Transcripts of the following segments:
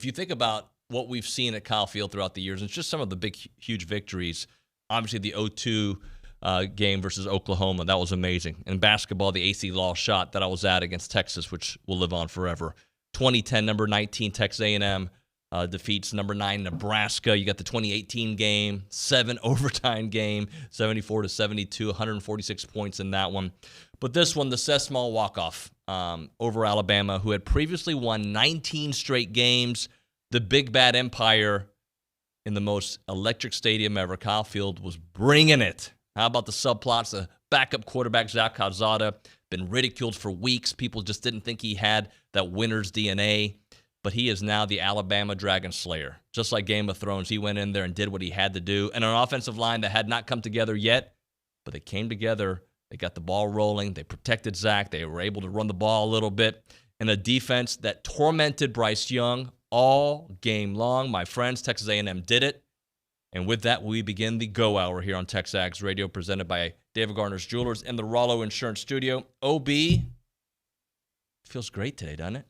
if you think about what we've seen at Kyle Field throughout the years, it's just some of the big, huge victories. Obviously, the 0-2 game versus Oklahoma, that was amazing. In basketball, the AC Law shot that I was at against Texas, which will live on forever. 2010, number 19, Texas A&M defeats number 9, Nebraska. You got the 2018 game, 7 overtime game, 74-72, 146 points in that one. But this one, the Sesmall walk-off over Alabama, who had previously won 19 straight games. The Big Bad Empire in the most electric stadium ever. Kyle Field was bringing it. How about the subplots? The backup quarterback, Zach Calzada, been ridiculed for weeks. People just didn't think he had that winner's DNA. But he is now the Alabama Dragon Slayer. Just like Game of Thrones, he went in there and did what he had to do. And an offensive line that had not come together yet, but they came together. They got the ball rolling. They protected Zach. They were able to run the ball a little bit. And a defense that tormented Bryce Young all game long. My friends, Texas A&M did it. And with that, we begin the Go Hour here on TexAgs Radio, presented by David Garner's Jewelers and the Rollo Insurance Studio. OB, feels great today, doesn't it?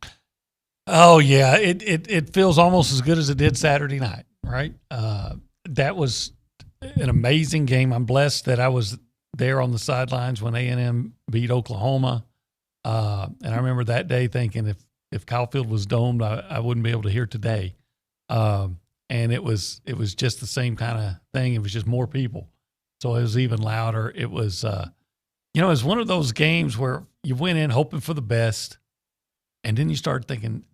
Oh, yeah. It feels almost as good as it did Saturday night, right? That was an amazing game. I'm blessed that I was there on the sidelines when A&M beat Oklahoma. And I remember that day thinking if Kyle Field was domed, I wouldn't be able to hear today. And it was just the same kind of thing. It was just more people. So it was even louder. It was, it was one of those games where you went in hoping for the best, and then you start thinking,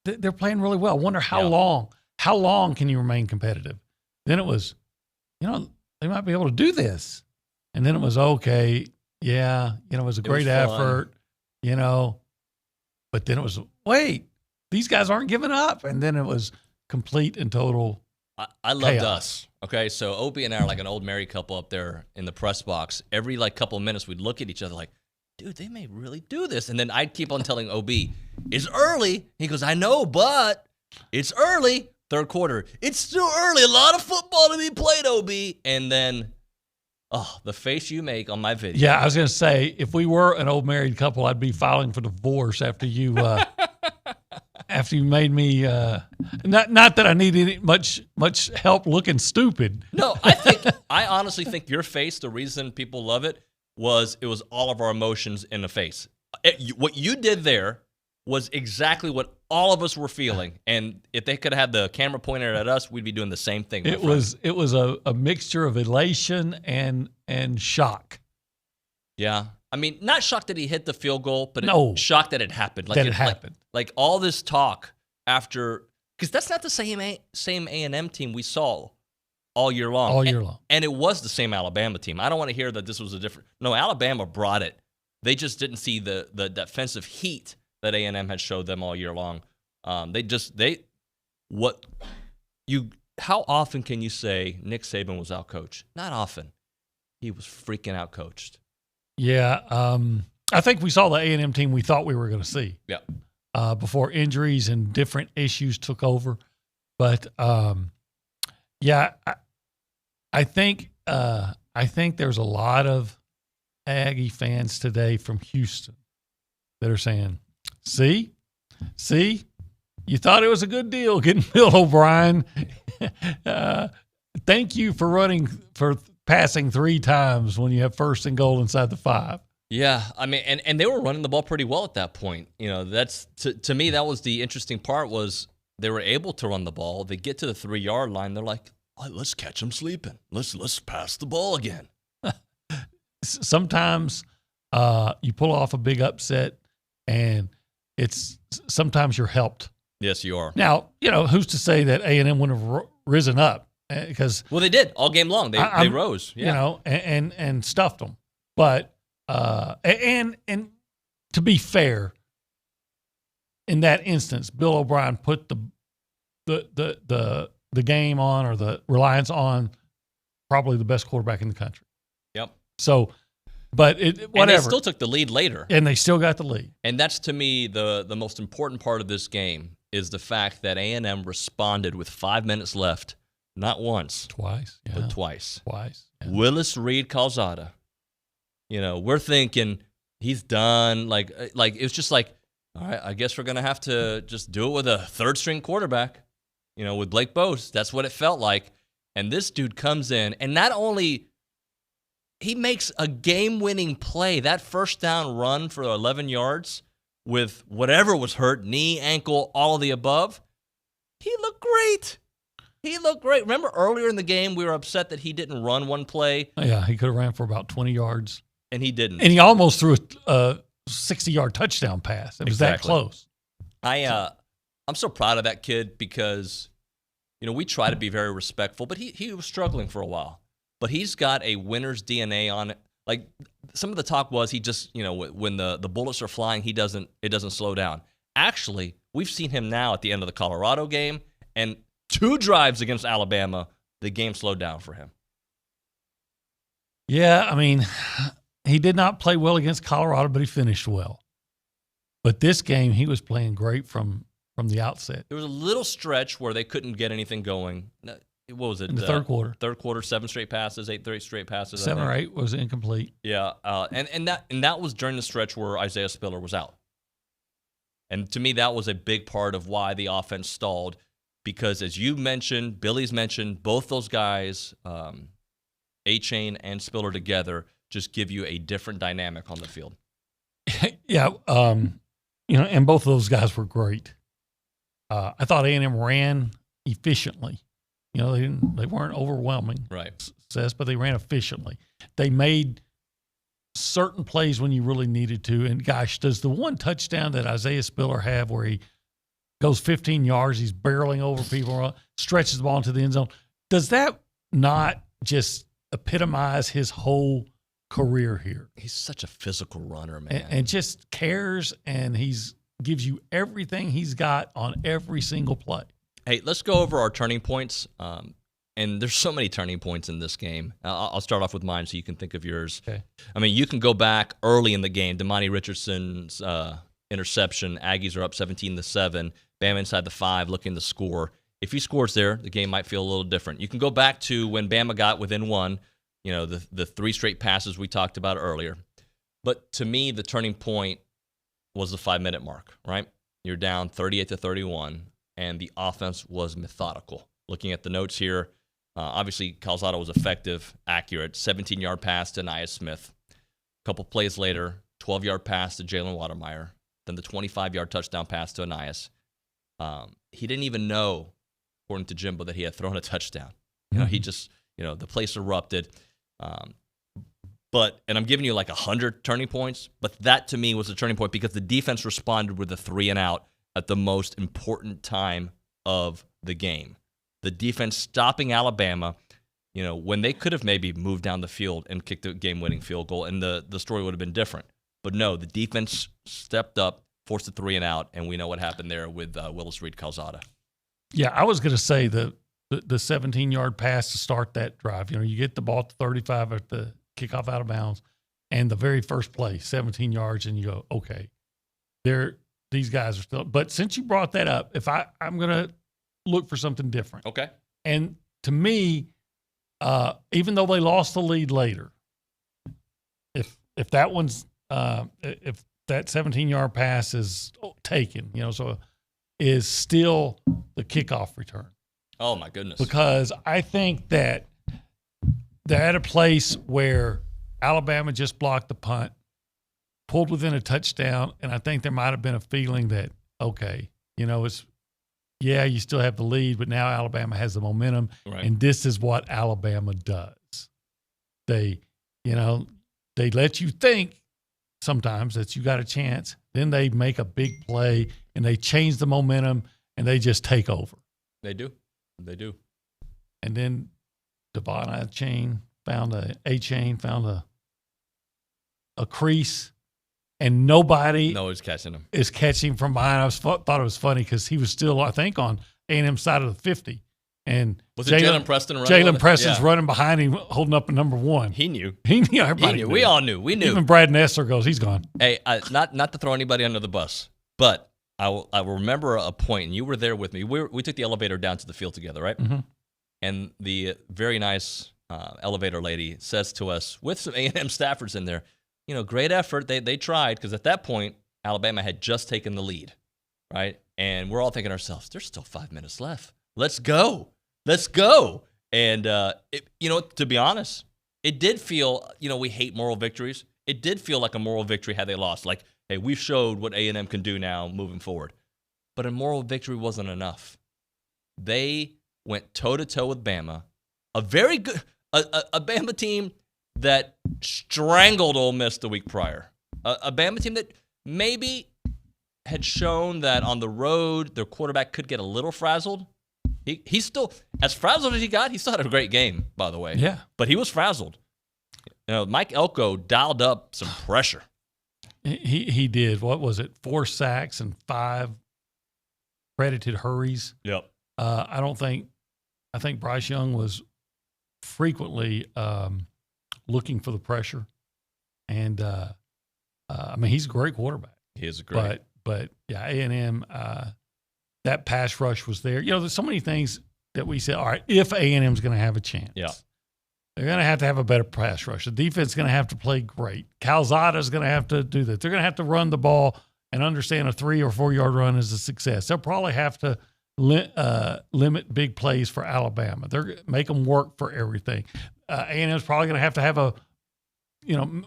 they're playing really well. I wonder how long can you remain competitive? Then it was, they might be able to do this. And then it was, okay, yeah, it was a great effort, but then it was, wait, these guys aren't giving up. And then it was complete and total I loved chaos. us. Okay, so Opie and I are like an old married couple up there in the press box. Every couple of minutes, we'd look at each other like, dude, they may really do this. And then I'd keep on telling OB, it's early. He goes, I know, but it's early. Third quarter, it's still early. A lot of football to be played, OB. And then, the face you make on my video. Yeah, I was going to say, if we were an old married couple, I'd be filing for divorce after you after you made me not that I needed much help looking stupid. No, I honestly think your face, the reason people love it was all of our emotions in the face. What you did there was exactly what all of us were feeling. And if they could have had the camera pointed at us, we'd be doing the same thing. It was a mixture of elation and shock. Yeah. I mean, not shocked that he hit the field goal, but shocked that it happened. That it happened. Like all this talk after, because that's not the same A&M team we saw all year long. And it was the same Alabama team. I don't want to hear that this was a different. No, Alabama brought it. They just didn't see the defensive heat that A&M had showed them all year long. How often can you say Nick Saban was outcoached? Not often. He was freaking outcoached. Yeah, I think we saw the A&M team we thought we were going to see. Yeah. Before injuries and different issues took over, but I think there's a lot of Aggie fans today from Houston that are saying, "See, you thought it was a good deal getting Bill O'Brien. Thank you for passing 3 times when you have first and goal inside the 5." Yeah, I mean, and they were running the ball pretty well at that point. That's to me that was the interesting part was they were able to run the ball. They get to the 3-yard line, they're like, let's catch them sleeping. Let's pass the ball again. Sometimes you pull off a big upset, and sometimes you're helped. Yes, you are. Now, who's to say that A&M wouldn't have risen up? Because they did all game long. They rose, yeah. And stuffed them. But and to be fair, in that instance, Bill O'Brien put the game on, or the reliance on, probably the best quarterback in the country. Yep. So, but whatever. And they still took the lead later. And they still got the lead. And that's, to me, the most important part of this game is the fact that A&M responded with 5 minutes left. Not once. Twice. Yeah. But twice. Yeah. Willis Reed Calzada. We're thinking he's done. Like it's just like All right, I guess we're going to have to just do it with a third-string quarterback, with Blake Bose. That's what it felt like. And this dude comes in, and not only he makes a game-winning play, that first down run for 11 yards with whatever was hurt, knee, ankle, all of the above, he looked great. Remember earlier in the game, we were upset that he didn't run one play? Yeah, he could have ran for about 20 yards. And he didn't. And he almost threw a 60-yard touchdown pass. It was that close. I'm so proud of that kid because, we try to be very respectful, but he was struggling for a while. But he's got a winner's DNA on it. Like, some of the talk was he just, when the bullets are flying, it doesn't slow down. Actually, we've seen him now at the end of the Colorado game, and 2 drives against Alabama, the game slowed down for him. Yeah, I mean, he did not play well against Colorado, but he finished well. But this game, he was playing great from the outset. There was a little stretch where they couldn't get anything going. What was it? In the third quarter. Third quarter, 7 straight passes, 8 straight passes. 7 or 8 was incomplete. Yeah, and that was during the stretch where Isaiah Spiller was out. And to me, that was a big part of why the offense stalled. Because as you mentioned, Billy's mentioned, both those guys, A-Chain and Spiller together, just give you a different dynamic on the field. Yeah, and both of those guys were great. I thought A&M ran efficiently. They weren't overwhelming, right? But they ran efficiently. They made certain plays when you really needed to. And gosh, does the one touchdown that Isaiah Spiller have where he goes 15 yards, he's barreling over people, stretches the ball into the end zone, does that not just epitomize his whole career here? He's such a physical runner, man. And just cares, and gives you everything he's got on every single play. Hey, let's go over our turning points. And there's so many turning points in this game. I'll start off with mine so you can think of yours. Okay. I mean, you can go back early in the game. Damani Richardson's interception. Aggies are up 17-7. Bama inside the 5 looking to score. If he scores there, the game might feel a little different. You can go back to when Bama got within 1, the 3 straight passes we talked about earlier. But to me, the turning point was the 5-minute mark, right? You're down 38-31, and the offense was methodical. Looking at the notes here, obviously Calzada was effective, accurate, 17-yard pass to Nia Smith. A couple plays later, 12-yard pass to Jalen Watermeyer, then the 25-yard touchdown pass to Anias. He didn't even know, according to Jimbo, that he had thrown a touchdown. He just, the place erupted. And I'm giving you like 100 turning points, but that to me was a turning point because the defense responded with a 3-and-out at the most important time of the game. The defense stopping Alabama, when they could have maybe moved down the field and kicked a game-winning field goal, and the story would have been different. But no, the defense stepped up, forced a 3-and-out, and we know what happened there with Willis Reed Calzada. Yeah, I was going to say the 17-yard pass to start that drive. You get the ball at the 35 at the kickoff out of bounds, and the very first play, 17 yards, and you go, okay, these guys are still. But since you brought that up, I'm going to look for something different. Okay. And to me, even though they lost the lead later, if that one's if that 17-yard pass is taken, so is still the kickoff return. Oh my goodness! Because I think that they're at a place where Alabama just blocked the punt, pulled within a touchdown, and I think there might have been a feeling that, okay, you still have the lead, but now Alabama has the momentum, right. And this is what Alabama does. They let you think sometimes that you got a chance, then they make a big play, and they change the momentum, and they just take over. They do. And then Devon A-Chain found a crease, and nobody is catching him. Is catching from behind. I thought it was funny because he was still, I think, on A&M side of the 50. And was it Jalen Preston running? Jalen Preston's running behind him, holding up a number 1. He knew. Everybody knew. We all knew. We knew. Even Brad Nessler goes, he's gone. Hey, not to throw anybody under the bus, but I will remember a point, and you were there with me. We took the elevator down to the field together, right? Mm-hmm. And the very nice elevator lady says to us, with some A&M staffers in there, great effort. They tried, because at that point, Alabama had just taken the lead, right? And we're all thinking to ourselves, there's still 5 minutes left. Let's go. And, to be honest, it did feel, we hate moral victories. It did feel like a moral victory had they lost. Like, hey, we've showed what A&M can do now moving forward. But a moral victory wasn't enough. They went toe-to-toe with Bama, a very good a Bama team that strangled Ole Miss the week prior. A Bama team that maybe had shown that on the road their quarterback could get a little frazzled. He's still, as frazzled as he got, he still had a great game, by the way. Yeah. But he was frazzled. Mike Elko dialed up some pressure. He did. What was it? 4 sacks and 5 credited hurries. Yep. I think Bryce Young was frequently looking for the pressure. And, he's a great quarterback. He is a great. But yeah, A&M, that pass rush was there. There's so many things that we said, all right, if A&M's going to have a chance. Yeah. They're going to have a better pass rush. The defense is going to have to play great. Calzada's going to have to do that. They're going to have to run the ball and understand a 3 or 4 yard run is a success. They'll probably have to limit big plays for Alabama. They're make them work for everything. A&M's probably going to have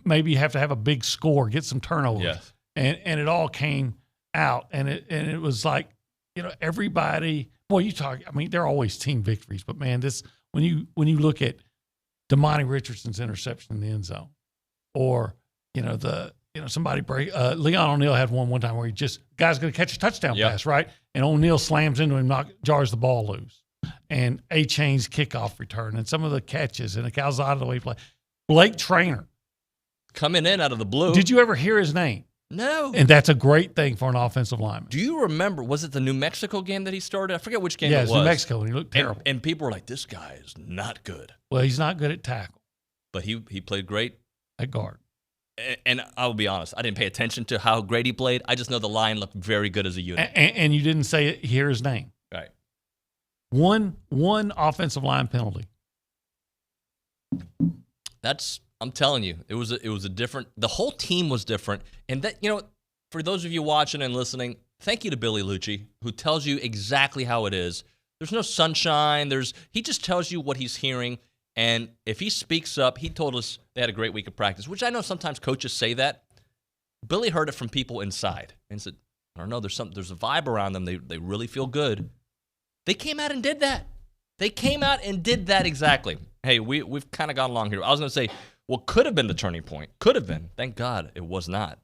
maybe have to have a big score, get some turnovers. Yes. And it all came out, and it was like, everybody. Well, they're always team victories, but man, this when you look at Damani Richardson's interception in the end zone, or somebody break. Leon O'Neal had one time where guy's going to catch a touchdown pass, right? And O'Neal slams into him, jars the ball loose, and A-Chain's kickoff return, and some of the catches, and the Calzada the way he played. Blake Traynor coming in out of the blue. Did you ever hear his name? No. And that's a great thing for an offensive lineman. Do you remember, was it the New Mexico game that he started? I forget which game it was. Yeah, New Mexico, and he looked terrible. And people were like, this guy is not good. Well, he's not good at tackle. But he played great. At guard. And I'll be honest, I didn't pay attention to how great he played. I just know the line looked very good as a unit. And you didn't hear his name. Right. One offensive line penalty. I'm telling you, it was a different. The whole team was different, and that for those of you watching and listening, thank you to Billy Lucci, who tells you exactly how it is. There's no sunshine. He just tells you what he's hearing, and if he speaks up, he told us they had a great week of practice, which I know sometimes coaches say that. Billy heard it from people inside and said, I don't know, there's a vibe around them. They really feel good. They came out and did that. Exactly. Hey, we've kind of gone along here. I was going to say, what could have been the turning point, thank God it was not,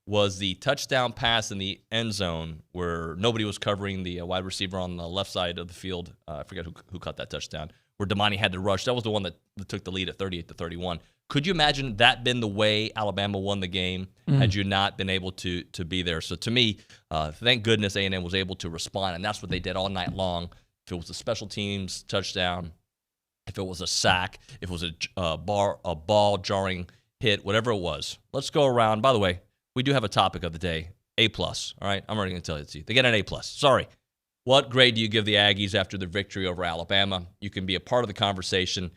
was the touchdown pass in the end zone where nobody was covering the wide receiver on the left side of the field. I forget who caught that touchdown, where Damani had to rush. That was the one that took the lead at 38-31. Could you imagine that been the way Alabama won the game had you not been able to be there? So to me, thank goodness A&M was able to respond, and that's what they did all night long. If it was a special teams touchdown, if it was a sack, if it was a ball jarring hit, whatever it was. Let's go around. By the way, we do have a topic of the day, A+. All right, I'm already going to tell it to you. They get an A+. Sorry. What grade do you give the Aggies after their victory over Alabama? You can be a part of the conversation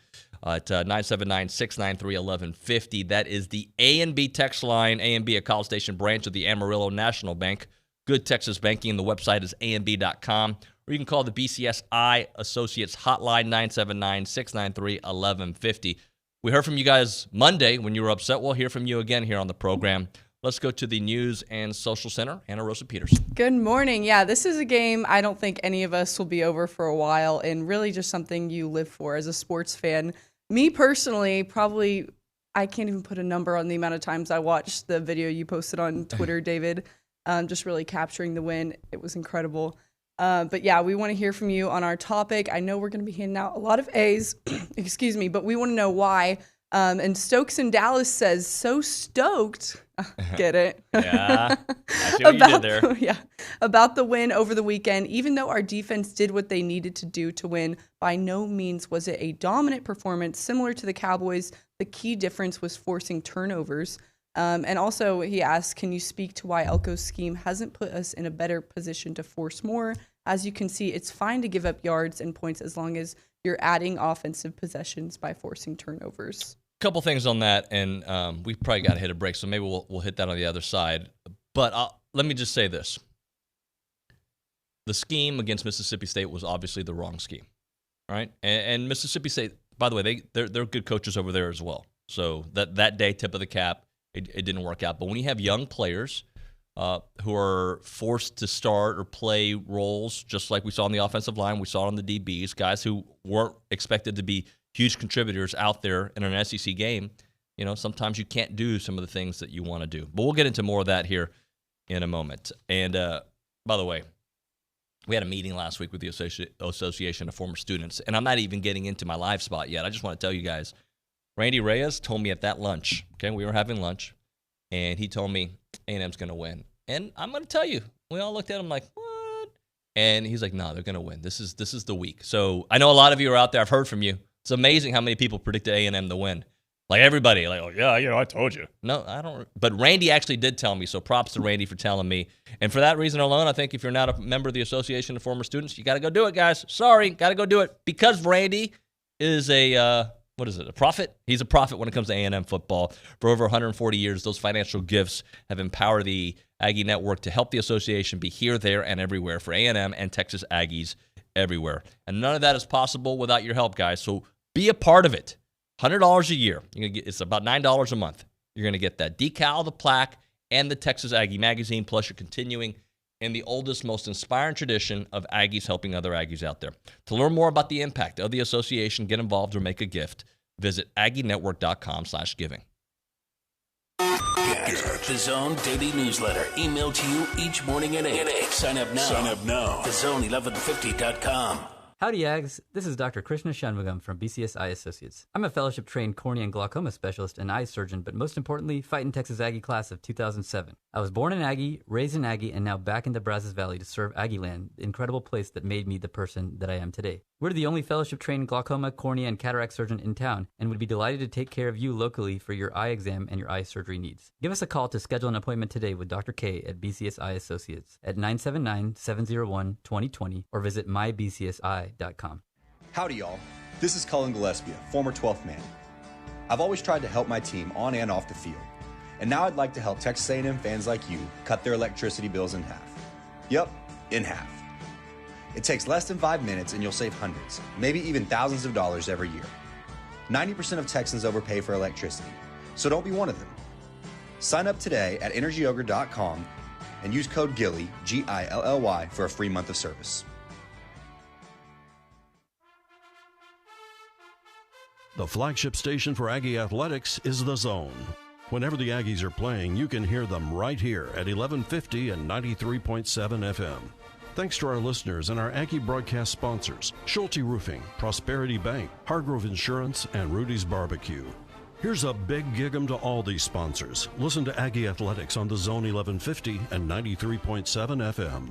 at 979-693-1150. That is the A&B text line. A&B, a College Station branch of the Amarillo National Bank. Good Texas banking. The website is amb.com. Or you can call the BCSI Associates hotline, 979-693-1150. We heard from you guys Monday when you were upset. We'll hear from you again here on the program. Let's go to the News and Social Center. Anna Rosa Peters. Good morning. Yeah, this is a game I don't think any of us will be over for a while, and really just something you live for as a sports fan. Me personally, probably I can't even put a number on the amount of times I watched the video you posted on Twitter, David, just really capturing the win. It was incredible. But yeah, we want to hear from you on our topic. I know we're going to be handing out a lot of A's, excuse me, but we want to know why. And Stokes in Dallas says, so stoked. Get it? Yeah, I see what you did there. Yeah, about the win over the weekend. Even though our defense did what they needed to do to win, by no means was it a dominant performance. Similar to the Cowboys, the key difference was forcing turnovers. And also, he asked, can you speak to why Elko's scheme hasn't put us in a better position to force more? As you can see, it's fine to give up yards and points as long as you're adding offensive possessions by forcing turnovers. Couple things on that, and we probably got to hit a break, so maybe we'll hit that on the other side. But let me just say this. The scheme against Mississippi State was obviously the wrong scheme, right? And Mississippi State, by the way, they're good coaches over there as well. So that day, tip of the cap, it didn't work out. But when you have young players who are forced to start or play roles, just like we saw on the offensive line, we saw it on the DBs, guys who weren't expected to be huge contributors out there in an SEC game, sometimes you can't do some of the things that you want to do. But we'll get into more of that here in a moment. And by the way, we had a meeting last week with the Association of Former Students, and I'm not even getting into my live spot yet. I just want to tell you guys, Randy Reyes told me at that lunch, okay, we were having lunch, and he told me A&M's going to win. And I'm going to tell you, we all looked at him like, what? And he's like, no, they're going to win. This is the week. So I know a lot of you are out there. I've heard from you. It's amazing how many people predicted A&M to win. Like everybody, like, oh, yeah, I told you. No, I don't. But Randy actually did tell me, so props to Randy for telling me. And for that reason alone, I think if you're not a member of the Association of Former Students, you got to go do it, guys. Sorry, got to go do it. Because Randy is a prophet? He's a prophet when it comes to A&M football. For over 140 years, those financial gifts have empowered the Aggie Network to help the association be here, there, and everywhere for A&M and Texas Aggies everywhere. And none of that is possible without your help, guys. So be a part of it. $100 a year. It's about $9 a month. You're going to get that decal, the plaque, and the Texas Aggie magazine, plus you're continuing in the oldest, most inspiring tradition of Aggies helping other Aggies out there. To learn more about the impact of the association, get involved, or make a gift, visit aggienetwork.com/giving. Get the Zone Daily Newsletter emailed to you each morning at 8. Sign up now. TheZone1150.com. Howdy, Ags. This is Dr. Krishna Shanmugam from BCS Eye Associates. I'm a fellowship-trained cornea and glaucoma specialist and eye surgeon, but most importantly, fighting Texas Aggie class of 2007. I was born in Aggie, raised in Aggie, and now back in the Brazos Valley to serve Aggieland, the incredible place that made me the person that I am today. We're the only fellowship-trained glaucoma, cornea, and cataract surgeon in town, and would be delighted to take care of you locally for your eye exam and your eye surgery needs. Give us a call to schedule an appointment today with Dr. K at BCS Eye Associates at 979-701-2020 or visit mybcsi.com. Howdy, y'all. This is Cullen Gillespie, former 12th man. I've always tried to help my team on and off the field. And now I'd like to help Texas A&M fans like you cut their electricity bills in half. Yep, in half. It takes less than 5 minutes and you'll save hundreds, maybe even thousands of dollars every year. 90% of Texans overpay for electricity, so don't be one of them. Sign up today at energyogre.com and use code GILLY, G-I-L-L-Y, for a free month of service. The flagship station for Aggie Athletics is The Zone. Whenever the Aggies are playing, you can hear them right here at 1150 and 93.7 FM. Thanks to our listeners and our Aggie broadcast sponsors, Schulte Roofing, Prosperity Bank, Hargrove Insurance, and Rudy's Barbecue. Here's a big gig-em to all these sponsors. Listen to Aggie Athletics on The Zone 1150 and 93.7 FM.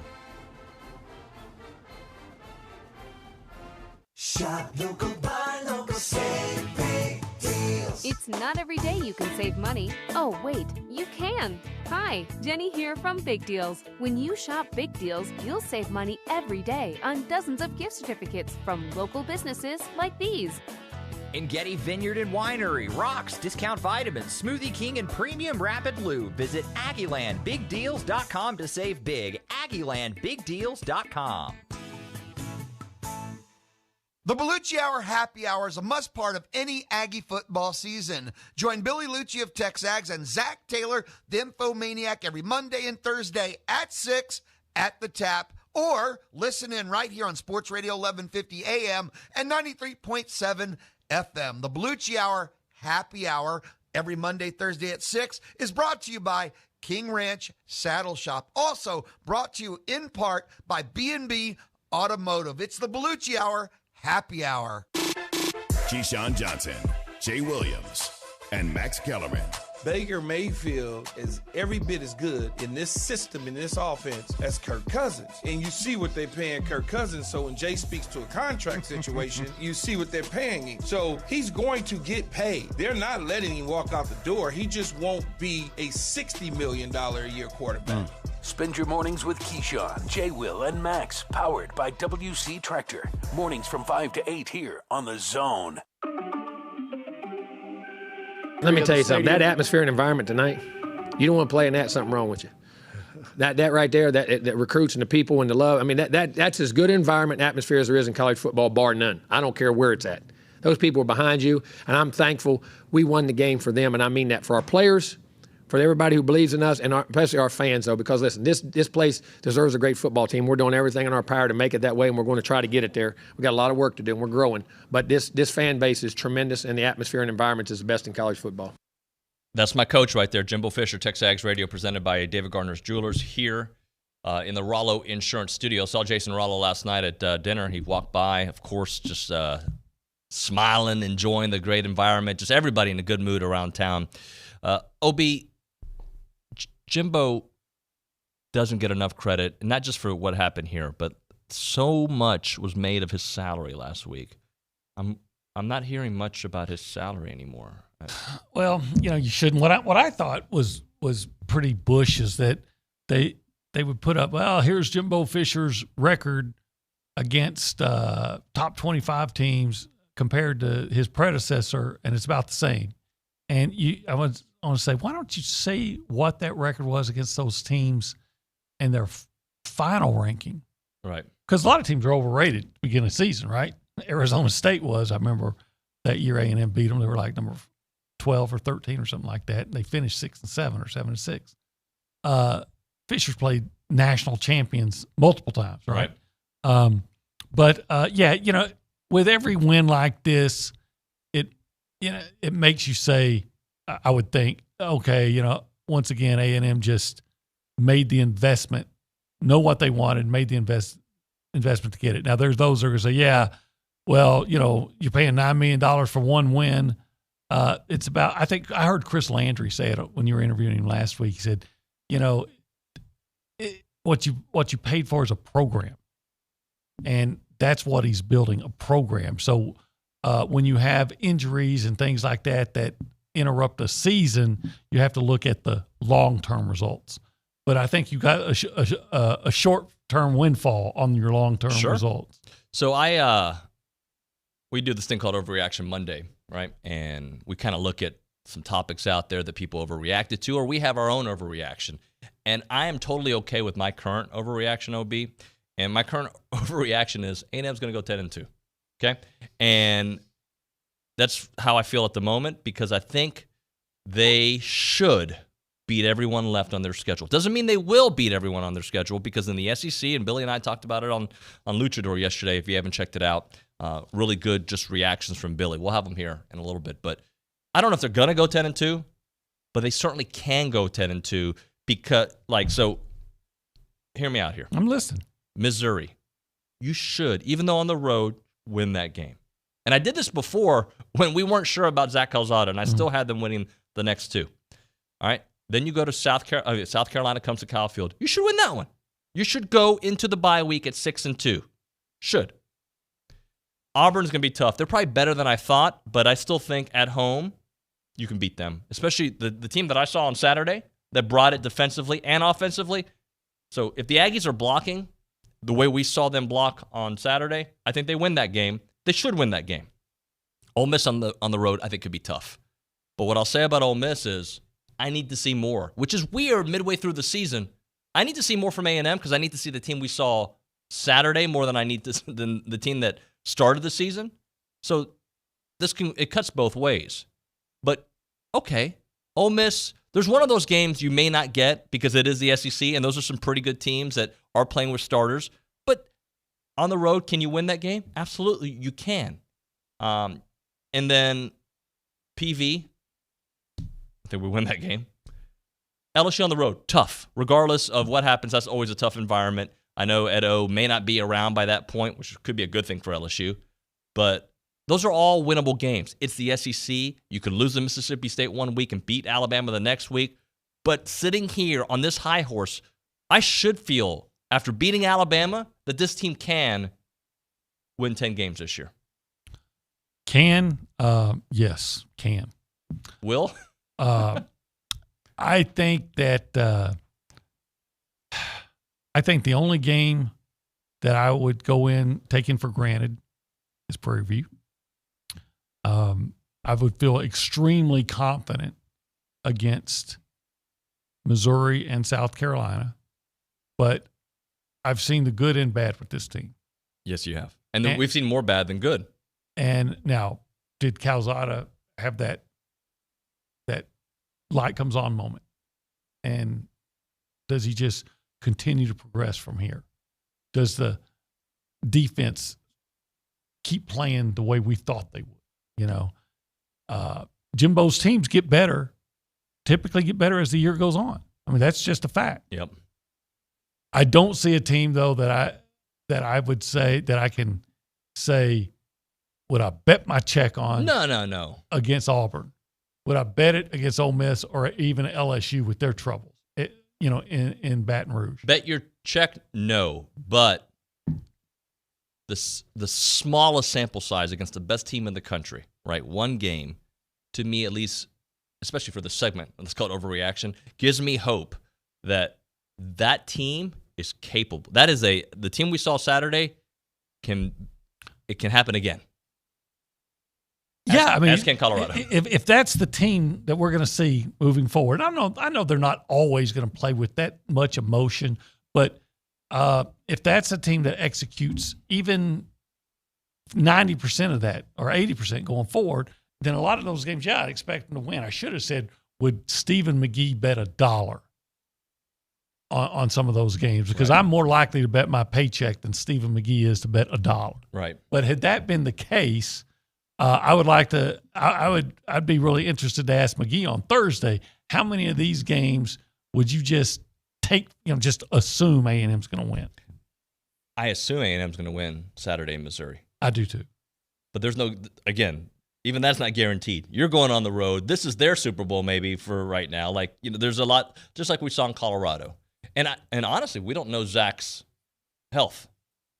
Shop local, buy local, save big deals. It's not every day you can save money. Oh, wait, you can. Hi, Jenny here from Big Deals. When you shop Big Deals, you'll save money every day on dozens of gift certificates from local businesses like these. In Getty Vineyard and Winery, Rocks, Discount Vitamins, Smoothie King, and Premium Rapid Lube. Visit AggielandBigDeals.com to save big. AggielandBigDeals.com. The Bellucci Hour Happy Hour is a must part of any Aggie football season. Join Billy Lucci of TexAgs and Zach Taylor, the Infomaniac, every Monday and Thursday at 6 at the Tap, or listen in right here on Sports Radio 1150 AM and 93.7 FM. The Bellucci Hour Happy Hour every Monday, Thursday at 6 is brought to you by King Ranch Saddle Shop. Also brought to you in part by B&B Automotive. It's the Bellucci Hour Happy Hour. Keyshawn Johnson, Jay Williams, and Max Kellerman. Baker Mayfield is every bit as good in this system, in this offense, as Kirk Cousins. And you see what they're paying Kirk Cousins. So when Jay speaks to a contract situation, you see what they're paying him. So he's going to get paid. They're not letting him walk out the door. He just won't be a $60 million a year quarterback. Spend your mornings with Keyshawn, Jay, Will, and Max, powered by WC Tractor. Mornings from 5 to 8 here on The Zone. Let me tell you something. That atmosphere and environment tonight, you don't want to play in that, something wrong with you. That right there, that recruits and the people and the love. I mean, that's as good an environment and atmosphere as there is in college football, bar none. I don't care where it's at. Those people are behind you, and I'm thankful we won the game for them, and I mean that for our players, for everybody who believes in us, and especially our fans, though, because, listen, this place deserves a great football team. We're doing everything in our power to make it that way, and we're going to try to get it there. We've got a lot of work to do, and we're growing. But this fan base is tremendous, and the atmosphere and environment is the best in college football. That's my coach right there, Jimbo Fisher, TexAgs Radio, presented by David Gardner's Jewelers here in the Rollo Insurance Studio. Saw Jason Rollo last night at dinner. He walked by, of course, just smiling, enjoying the great environment, just everybody in a good mood around town. OB, Jimbo doesn't get enough credit, not just for what happened here, but so much was made of his salary last week. I'm not hearing much about his salary anymore. Well, you shouldn't. What I thought was pretty Bush is that they would put up, well, here's Jimbo Fisher's record against top 25 teams compared to his predecessor, and it's about the same. And I want to say, why don't you say what that record was against those teams and their final ranking? Right. Because a lot of teams are overrated at the beginning of the season, right? Arizona State was. I remember that year A&M beat them. They were like number 12 or 13 or something like that. They finished 6-7 or 7-6. Fisher's played national champions multiple times, right? But with every win like this, it makes you say, I would think, okay, once again, A&M just made the investment, know what they wanted, made the investment to get it. Now, there's those that are going to say, yeah, well, you're paying $9 million for one win. It's about, I think I heard Chris Landry say it when you were interviewing him last week. He said, what you paid for is a program. And that's what he's building, a program. So when you have injuries and things like that interrupt a season, you have to look at the long-term results. But I think you got a short-term windfall on your long-term results. So we do this thing called Overreaction Monday, right? And we kind of look at some topics out there that people overreacted to, or we have our own overreaction. And I am totally okay with my current overreaction, OB. And my current overreaction is A&M's going to go 10-2, okay? And that's how I feel at the moment, because I think they should beat everyone left on their schedule. Doesn't mean they will beat everyone on their schedule, because in the SEC, and Billy and I talked about it on Luchador yesterday, if you haven't checked it out, really good just reactions from Billy. We'll have them here in a little bit. But I don't know if they're going to go 10-2, but they certainly can go 10-2 because, so hear me out here. I'm listening. Missouri, you should, even though on the road, win that game. And I did this before when we weren't sure about Zach Calzada, and I still had them winning the next two. All right? Then you go to South Carolina. South Carolina comes to Kyle Field. You should win that one. You should go into the bye week at 6-2. Should. Auburn's going to be tough. They're probably better than I thought, but I still think at home you can beat them, especially the team that I saw on Saturday that brought it defensively and offensively. So if the Aggies are blocking the way we saw them block on Saturday, I think they win that game. They should win that game. Ole Miss on the road, I think, could be tough. But what I'll say about Ole Miss is I need to see more, which is weird midway through the season. I need to see more from A&M because I need to see the team we saw Saturday more than I need than the team that started the season. So it cuts both ways. But, okay, Ole Miss, there's one of those games you may not get because it is the SEC, and those are some pretty good teams that are playing with starters. But on the road, can you win that game? Absolutely, you can. And then PV, I think we win that game. LSU on the road, tough. Regardless of what happens, that's always a tough environment. I know Ed O may not be around by that point, which could be a good thing for LSU. But those are all winnable games. It's the SEC. You could lose to Mississippi State one week and beat Alabama the next week. But sitting here on this high horse, I should feel, after beating Alabama, that this team can win 10 games this year. Can? Yes, can. Will? I think that I think the only game that I would go in taking for granted is Prairie View. I would feel extremely confident against Missouri and South Carolina. but I've seen the good and bad with this team. Yes, you have. And we've seen more bad than good. And now, did Calzada have that light comes on moment? And does he just continue to progress from here? Does the defense keep playing the way we thought they would? Jimbo's teams typically get better as the year goes on. I mean, that's just a fact. Yep. I don't see a team, though, that I would say that I can say, would I bet my check on? No. Against Auburn. Would I bet it against Ole Miss or even LSU with their troubles, in Baton Rouge? Bet your check? No. But the smallest sample size against the best team in the country, right? One game, to me at least, especially for the segment, let's call it overreaction, gives me hope that team is capable. That is the team we saw Saturday can happen again. As can Colorado. If that's the team that we're going to see moving forward, I know they're not always going to play with that much emotion, but if that's a team that executes even 90% of that or 80% going forward, then a lot of those games, I'd expect them to win. I should have said, would Stephen McGee bet $1 on some of those games? Because I'm more likely to bet my paycheck than Stephen McGee is to bet $1. Right. But had that been the case, I'd be really interested to ask McGee on Thursday, how many of these games would you just take, just assume A&M's going to win? I assume A&M's going to win Saturday in Missouri. I do too. But there's even that's not guaranteed. You're going on the road. This is their Super Bowl maybe for right now. There's a lot, just like we saw in Colorado. And honestly, we don't know Zach's health.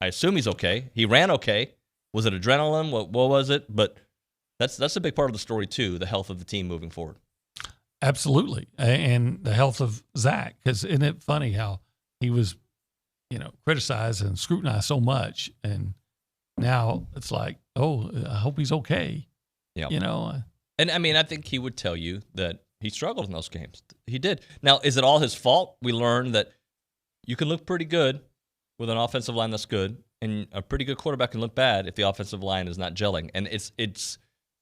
I assume he's okay. He ran okay. Was it adrenaline? What was it? But that's a big part of the story too, the health of the team moving forward. Absolutely. And the health of Zach. Because isn't it funny how he was, criticized and scrutinized so much. And now it's like, oh, I hope he's okay. Yeah. And I think he would tell you that he struggled in those games. He did. Now, is it all his fault? We learned that you can look pretty good with an offensive line that's good, and a pretty good quarterback can look bad if the offensive line is not gelling. And it's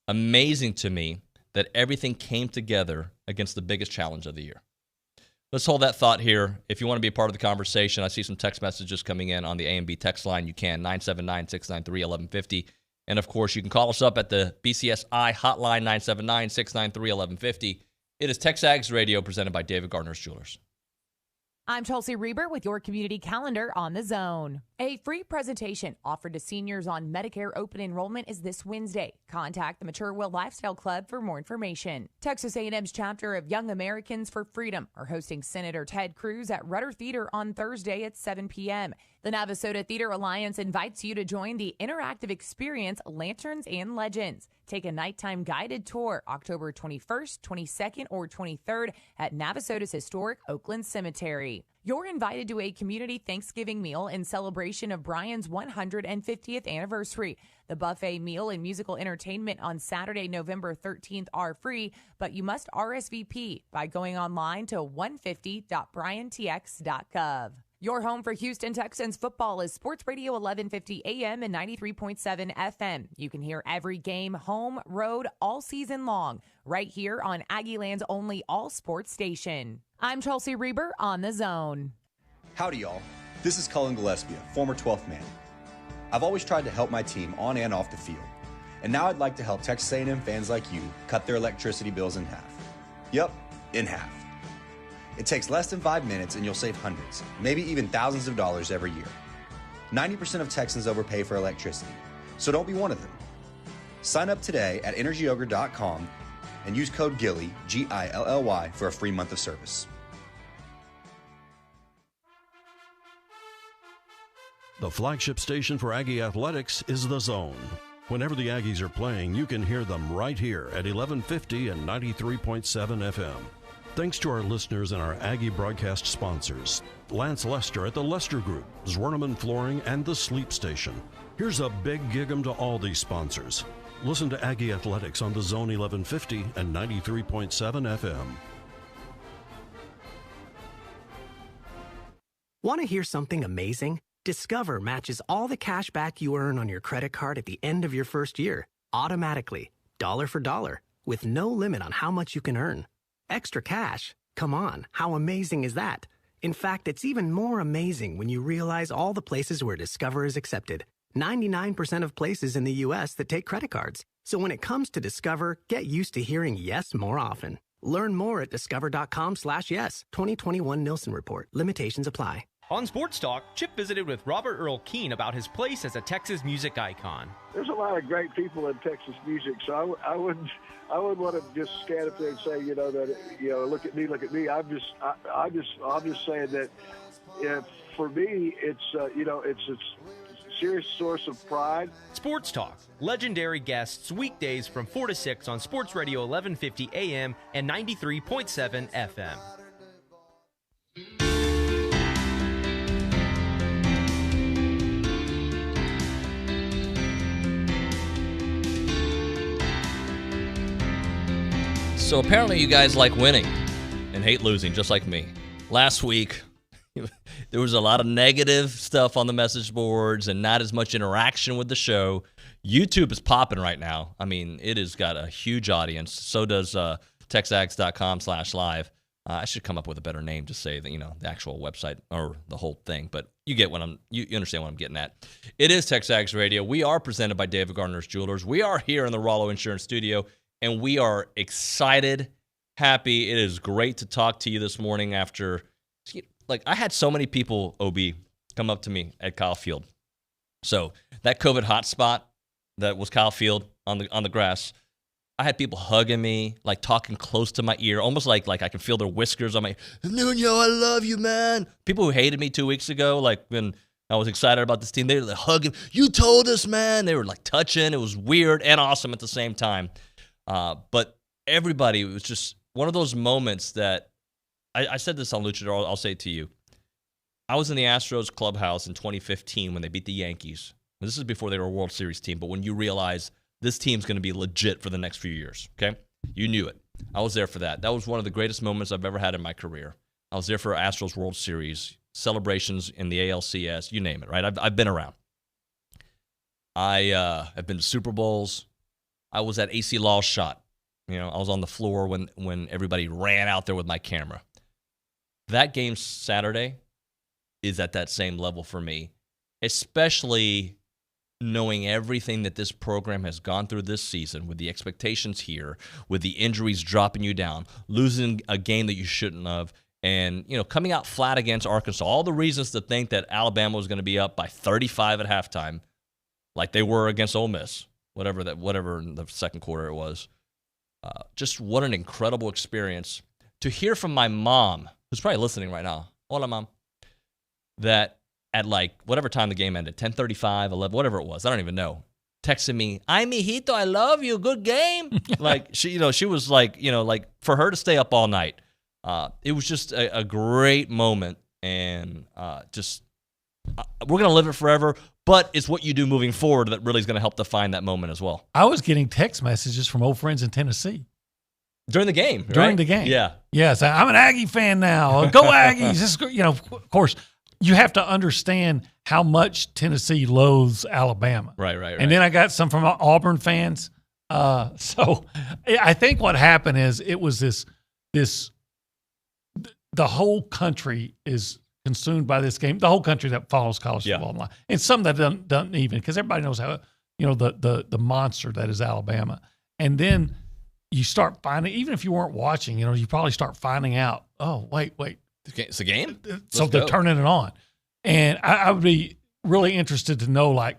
amazing to me that everything came together against the biggest challenge of the year. Let's hold that thought here. If you want to be a part of the conversation, I see some text messages coming in on the A&B text line. You can, 979-693-1150. And, of course, you can call us up at the BCSI hotline, 979-693-1150. It is TexAgs Radio presented by David Gardner's Jewelers. I'm Chelsea Reber with your community calendar on The Zone. A free presentation offered to seniors on Medicare open enrollment is this Wednesday. Contact the Mature Will Lifestyle Club for more information. Texas A&M's chapter of Young Americans for Freedom are hosting Senator Ted Cruz at Rudder Theater on Thursday at 7 p.m. The Navasota Theater Alliance invites you to join the interactive experience Lanterns and Legends. Take a nighttime guided tour October 21st, 22nd, or 23rd at Navasota's historic Oakland Cemetery. You're invited to a community Thanksgiving meal in celebration of Brian's 150th anniversary. The buffet meal and musical entertainment on Saturday, November 13th are free, but you must RSVP by going online to 150.briantx.gov. Your home for Houston Texans football is Sports Radio 1150 AM and 93.7 FM. You can hear every game, home, road, all season long, right here on Aggieland's only all-sports station. I'm Chelsea Reber on The Zone. Howdy, y'all. This is Cullen Gillespie, former 12th man. I've always tried to help my team on and off the field, and now I'd like to help Texas A&M fans like you cut their electricity bills in half. Yep, in half. It takes less than 5 minutes and you'll save hundreds, maybe even thousands of dollars every year. 90% of Texans overpay for electricity, so don't be one of them. Sign up today at energyogre.com and use code GILLY, G-I-L-L-Y, for a free month of service. The flagship station for Aggie Athletics is The Zone. Whenever the Aggies are playing, you can hear them right here at 1150 and 93.7 FM. Thanks to our listeners and our Aggie broadcast sponsors, Lance Lester at the Lester Group, Zwerneman Flooring, and the Sleep Station. Here's a big gig-em to all these sponsors. Listen to Aggie Athletics on the Zone 1150 and 93.7 FM. Want to hear something amazing? Discover matches all the cash back you earn on your credit card at the end of your first year, automatically, dollar for dollar, with no limit on how much you can earn. Extra cash? Come on, how amazing is that? In fact, it's even more amazing when you realize all the places where Discover is accepted. 99% of places in the U.S. that take credit cards. So when it comes to Discover, get used to hearing yes more often. Learn more at discover.com/yes. 2021 Nielsen Report. Limitations apply. On Sports Talk, Chip visited with Robert Earl Keen about his place as a Texas music icon. There's a lot of great people in Texas music, so I wouldn't want to just stand up there and say, look at me. I'm just saying that for me, it's a serious source of pride. Sports Talk, legendary guests weekdays from 4 to 6 on Sports Radio 1150 AM and 93.7 FM. So apparently you guys like winning and hate losing, just like me. Last week, there was a lot of negative stuff on the message boards and not as much interaction with the show. YouTube is popping right now. I mean, it has got a huge audience. So does TexAgs.com/live. I should come up with a better name to say that, the actual website or the whole thing. But you get what you understand what I'm getting at. It is TexAgs Radio. We are presented by David Gardner's Jewelers. We are here in the Rollo Insurance Studio, and we are excited, happy. It is great to talk to you this morning after. I had so many people, OB, come up to me at Kyle Field. So that COVID hotspot that was Kyle Field on the grass, I had people hugging me, talking close to my ear, almost like I can feel their whiskers on my, Nuno, I love you, man. People who hated me 2 weeks ago, when I was excited about this team, they were hugging, you told us, man. They were touching. It was weird and awesome at the same time. But everybody, it was just one of those moments that, I said this on Luchador, I'll say it to you. I was in the Astros clubhouse in 2015 when they beat the Yankees. This is before they were a World Series team, but when you realize this team's going to be legit for the next few years, okay? You knew it. I was there for that. That was one of the greatest moments I've ever had in my career. I was there for Astros World Series, celebrations in the ALCS, you name it, right? I've been around. I have been to Super Bowls. I was at AC Law's shot. I was on the floor when everybody ran out there with my camera. That game Saturday is at that same level for me, especially knowing everything that this program has gone through this season with the expectations here, with the injuries dropping you down, losing a game that you shouldn't have, and coming out flat against Arkansas. All the reasons to think that Alabama was going to be up by 35 at halftime, like they were against Ole Miss, whatever in the second quarter it was. Just what an incredible experience to hear from my mom, who's probably listening right now. Hola, Mom. That at whatever time the game ended, 10:35, 11, whatever it was, I don't even know, texting me, "Ay, mijito, I love you, good game." She was for her to stay up all night. It was just a great moment, and we're gonna live it forever. But it's what you do moving forward that really is going to help define that moment as well. I was getting text messages from old friends in Tennessee. During the game, right? During the game. Yeah. Yes, I'm an Aggie fan now. Go Aggies. Of course, you have to understand how much Tennessee loathes Alabama. Right. And then I got some from Auburn fans. So I think what happened is it was the whole country is consumed by this game. The whole country that follows college football online, and some that doesn't even, because everybody knows how the monster that is Alabama. And then you start finding, even if you weren't watching, you probably start finding out. Oh, wait, it's a game. So they're turning it on, and I would be really interested to know what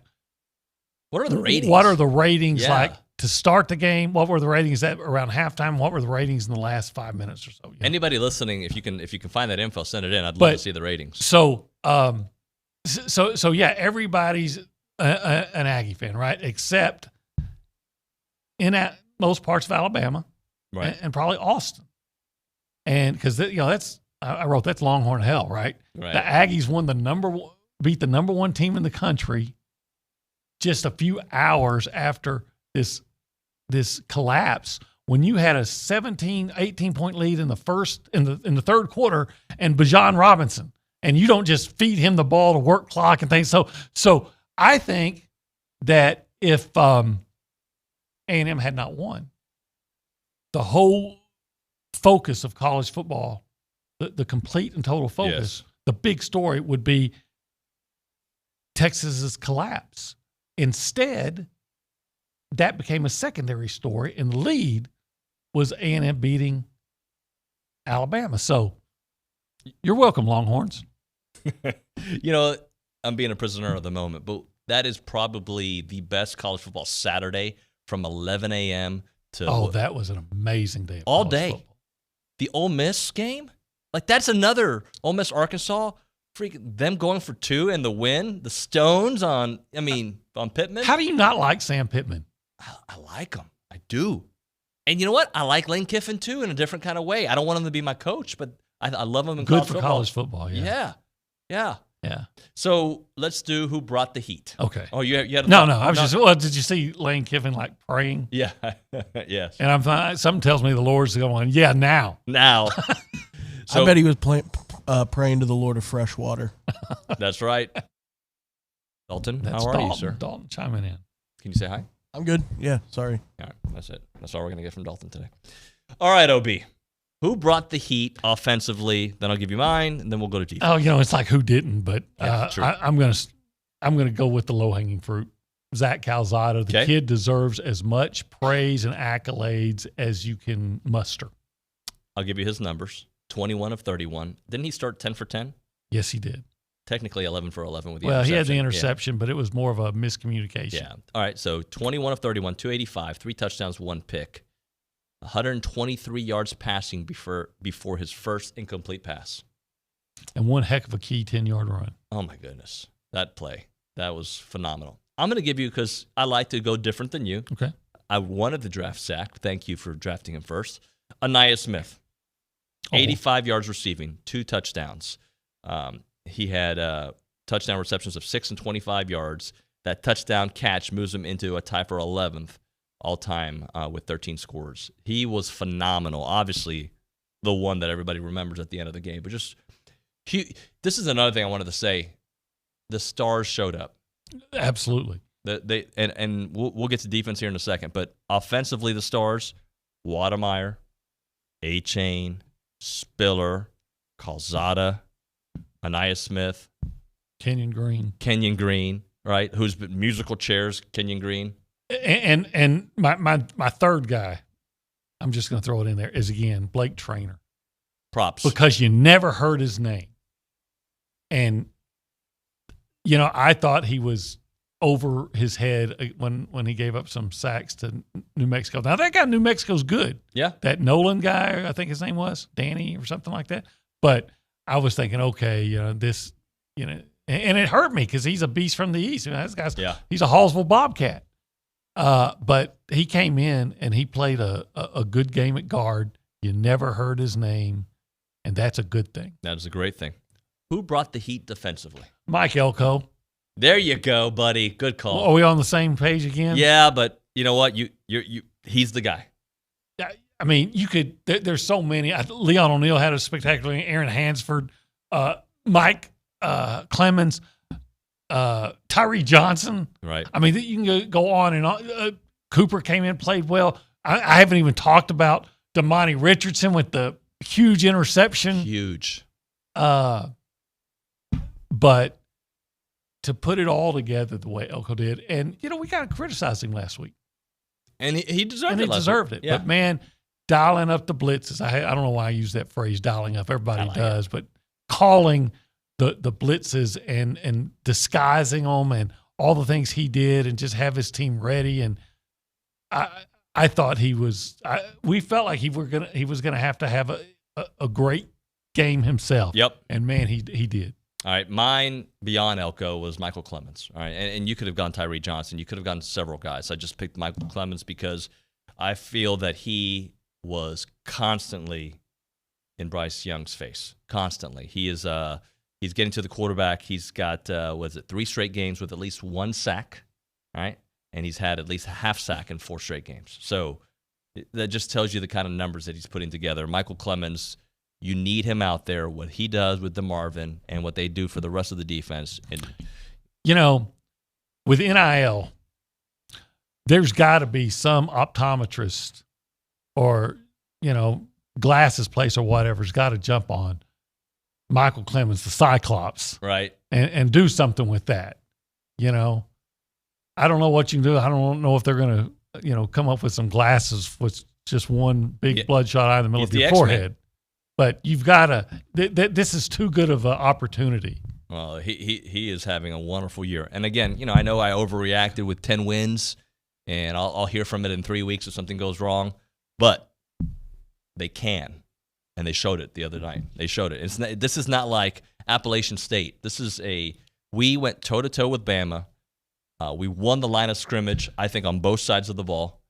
are the ratings? What are the ratings like to start the game? What were the ratings at around halftime? What were the ratings in the last 5 minutes or so? Anybody listening, if you can find that info, send it in. I'd love to see the ratings. So, yeah, everybody's an Aggie fan, right? Except in most parts of Alabama, right, and probably Austin, and because I wrote that's Longhorn hell, right? Right. The Aggies beat the number one team in the country just a few hours after this collapse, when you had a 17, 18-point lead in the third quarter, and Bijan Robinson And you don't just feed him the ball to work clock and things. So I think that if A&M had not won, the whole focus of college football, the complete and total focus, the big story would be Texas's collapse. Instead, that became a secondary story, and the lead was A&M beating Alabama. So you're welcome, Longhorns. You know, I'm being a prisoner of the moment, but that is probably the best college football Saturday from 11 a.m. to that was an amazing day. All day. Football. The Ole Miss game, like that's another Ole Miss Arkansas. Freaking them going for 2 and the win. The Stones on Pittman. How do you not like Sam Pittman? I like him. I do. And you know what? I like Lane Kiffin too in a different kind of way. I don't want him to be my coach, but I love him in college football. Good for college football. Yeah. Yeah. So let's do who brought the heat. Okay. Oh, you had no. I was just. Well, did you see Lane Kiffin like praying? Yeah. Yes. And I'm something tells me the Lord's going. Yeah, now. So, I bet he was praying to the Lord of fresh water. That's right. Dalton, how are you, sir? Dalton, chiming in. Can you say hi? I'm good. Yeah. Sorry. All right. That's it. That's all we're gonna get from Dalton today. All right, OB. Who brought the heat offensively? Then I'll give you mine, and then we'll go to defense. Oh, it's like who didn't, but true. I'm gonna go with the low hanging fruit. Zach Calzada. The kid deserves as much praise and accolades as you can muster. I'll give you his numbers. 21 of 31. Didn't he start 10 for 10? Yes, he did. Technically 11 for 11 with the interception. interception. He had the interception, but it was more of a miscommunication. Yeah. All right, so 21 of 31, 285, 3 touchdowns, 1 pick. 123 yards passing before his first incomplete pass. And one heck of a key 10-yard run. Oh, my goodness. That play. That was phenomenal. I'm going to give you, because I like to go different than you. Okay. I wanted to draft Zach. Thank you for drafting him first. Anaya Smith, 85 yards receiving, 2 touchdowns. He had touchdown receptions of 6 and 25 yards. That touchdown catch moves him into a tie for 11th all-time with 13 scores. He was phenomenal. Obviously, the one that everybody remembers at the end of the game. But this is another thing I wanted to say. The stars showed up. Absolutely. And we'll get to defense here in a second. But offensively, the stars, Wademeyer, A-Chain, Spiller, Calzada, Anaya Smith, Kenyon Green, right? Who's been musical chairs, Kenyon Green. And my third guy, I'm just going to throw it in there, is again Blake Traynor. Props. Because you never heard his name. And, I thought he was over his head when he gave up some sacks to New Mexico. Now, that guy in New Mexico's good. Yeah. That Nolan guy, I think his name was, Danny or something like that. But I was thinking, okay, and it hurt me because he's a beast from the East. This guy's, he's a Hallsville Bobcat. But he came in and he played a good game at guard. You never heard his name, and that's a good thing. That is a great thing. Who brought the heat defensively? Mike Elko. There you go, buddy. Good call. Well, are we on the same page again? Yeah, but you know what? He's the guy. I mean, you could. There's so many. Leon O'Neal had a spectacular. Aaron Hansford, Mike Clemens, Tyree Johnson. Right. I mean, you can go on and on. Cooper came in, played well. I haven't even talked about Damani Richardson with the huge interception. Huge. But to put it all together the way Elko did, and we kind of criticized him last week, and he deserved and it. He deserved it. Yeah. But man, dialing up the blitzes. I don't know why I use that phrase, dialing up. Everybody does, but calling the blitzes and disguising them and all the things he did, and just have his team ready. And I thought he was. We felt like he was gonna have to have a great game himself. Yep. And man, he did. All right, mine beyond Elko was Michael Clemens. All right, and you could have gone Tyree Johnson. You could have gone several guys. I just picked Michael Clemens because I feel that he was constantly in Bryce Young's face. Constantly, he is. He's getting to the quarterback. He's got 3 straight games with at least 1 sack. All right, and he's had at least a half sack in 4 straight games. So that just tells you the kind of numbers that he's putting together. Michael Clemens You need him out there, what he does with DeMarvin and what they do for the rest of the defense. And with NIL, there's got to be some optometrist or, glasses place or whatever's got to jump on Michael Clemens, the Cyclops, right, and do something with that. I don't know what you can do. I don't know if they're going to, come up with some glasses with just one big bloodshot eye in the middle of your forehead. But you've got to. This is too good of an opportunity. Well, he is having a wonderful year. And again, I know I overreacted with 10 wins, and I'll hear from it in 3 weeks if something goes wrong. But they can, and they showed it the other night. They showed it. This is not like Appalachian State. We went toe-to-toe with Bama. We won the line of scrimmage, I think, on both sides of the ball,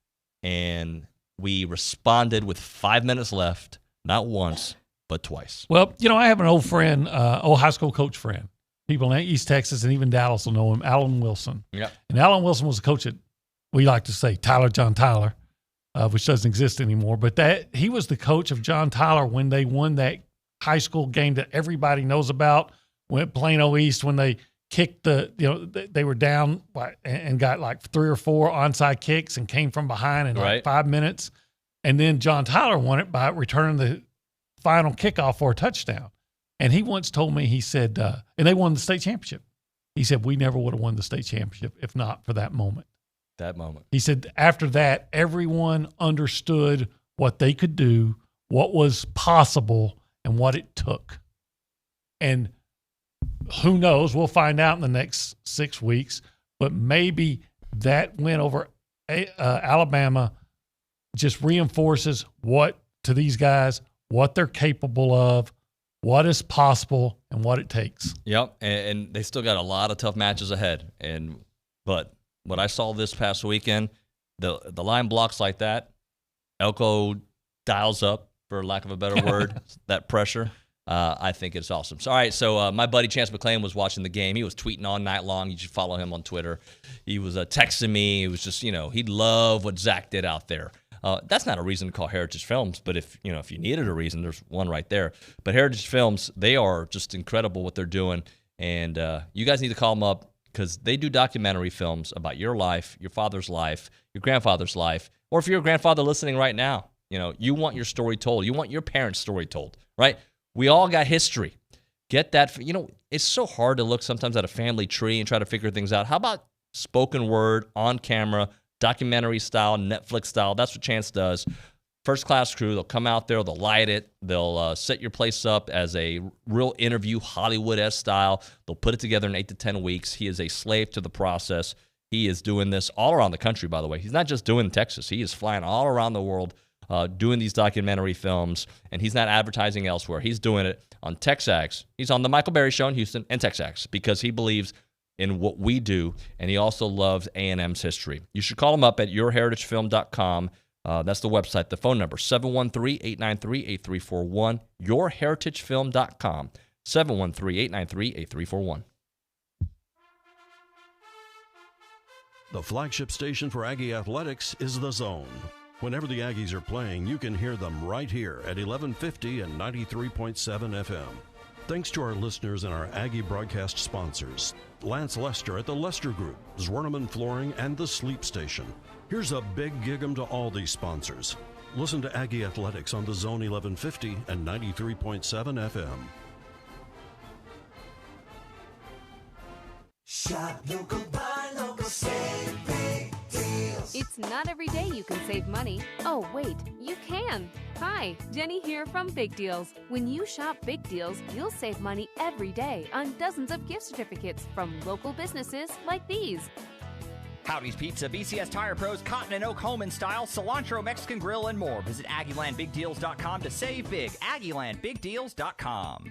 and we responded with 5 minutes left, not once, but twice. Well, I have an old friend, old high school coach friend. People in East Texas and even Dallas will know him, Alan Wilson. Yeah. And Alan Wilson was a coach at, we like to say, John Tyler, which doesn't exist anymore. But he was the coach of John Tyler when they won that high school game that everybody knows about, went Plano East when they kicked they were down and got like 3 or 4 onside kicks and came from behind in like 5 minutes. And then John Tyler won it by returning the final kickoff for a touchdown. And he once told me, he said, and they won the state championship. He said, we never would have won the state championship if not for that moment. He said, after that, everyone understood what they could do, what was possible, and what it took. And who knows? We'll find out in the next 6 weeks. But maybe that win over Alabama just reinforces to these guys, what they're capable of, what is possible, and what it takes. Yep, and they still got a lot of tough matches ahead. But what I saw this past weekend, the line blocks like that, Elko dials up, for lack of a better word, that pressure. I think it's awesome. All right, so my buddy Chance McClain was watching the game. He was tweeting all night long. You should follow him on Twitter. He was texting me. It was just, he loved what Zach did out there. That's not a reason to call Heritage Films, but if you needed a reason, there's one right there. But Heritage Films, they are just incredible what they're doing, and you guys need to call them up because they do documentary films about your life, your father's life, your grandfather's life, or if you're a grandfather listening right now, you want your story told. You want your parents' story told, right? We all got history. Get that. It's so hard to look sometimes at a family tree and try to figure things out. How about spoken word, on camera, documentary style, Netflix style? That's what Chance does. First-class crew. They'll come out there. They'll light it. They'll set your place up as a real interview, Hollywood-esque style. They'll put it together in 8 to 10 weeks. He is a slave to the process. He is doing this all around the country, by the way. He's not just doing Texas. He is flying all around the world doing these documentary films, and he's not advertising elsewhere. He's doing it on TexAgs. He's on the Michael Berry Show in Houston and TexAgs because he believes in what we do, and he also loves A&M's history. You should call him up at yourheritagefilm.com. That's the website. The phone number, 713-893-8341, yourheritagefilm.com, 713-893-8341. The flagship station for Aggie Athletics is The Zone. Whenever the Aggies are playing, you can hear them right here at 1150 and 93.7 FM. Thanks to our listeners and our Aggie broadcast sponsors, Lance Lester at the Lester Group, Zwerneman Flooring, and the Sleep Station. Here's a big gig-em to all these sponsors. Listen to Aggie Athletics on The Zone 1150 and 93.7 FM. Shop local, buy local, save big deals. It's not every day you can save money. Oh, wait, you can. Hi, Jenny here from Big Deals. When you shop Big Deals, you'll save money every day on dozens of gift certificates from local businesses like these. Howdy's Pizza, BCS Tire Pros, Cotton and Oak Home and Style, Cilantro Mexican Grill, and more. Visit AggielandBigDeals.com to save big. AggielandBigDeals.com.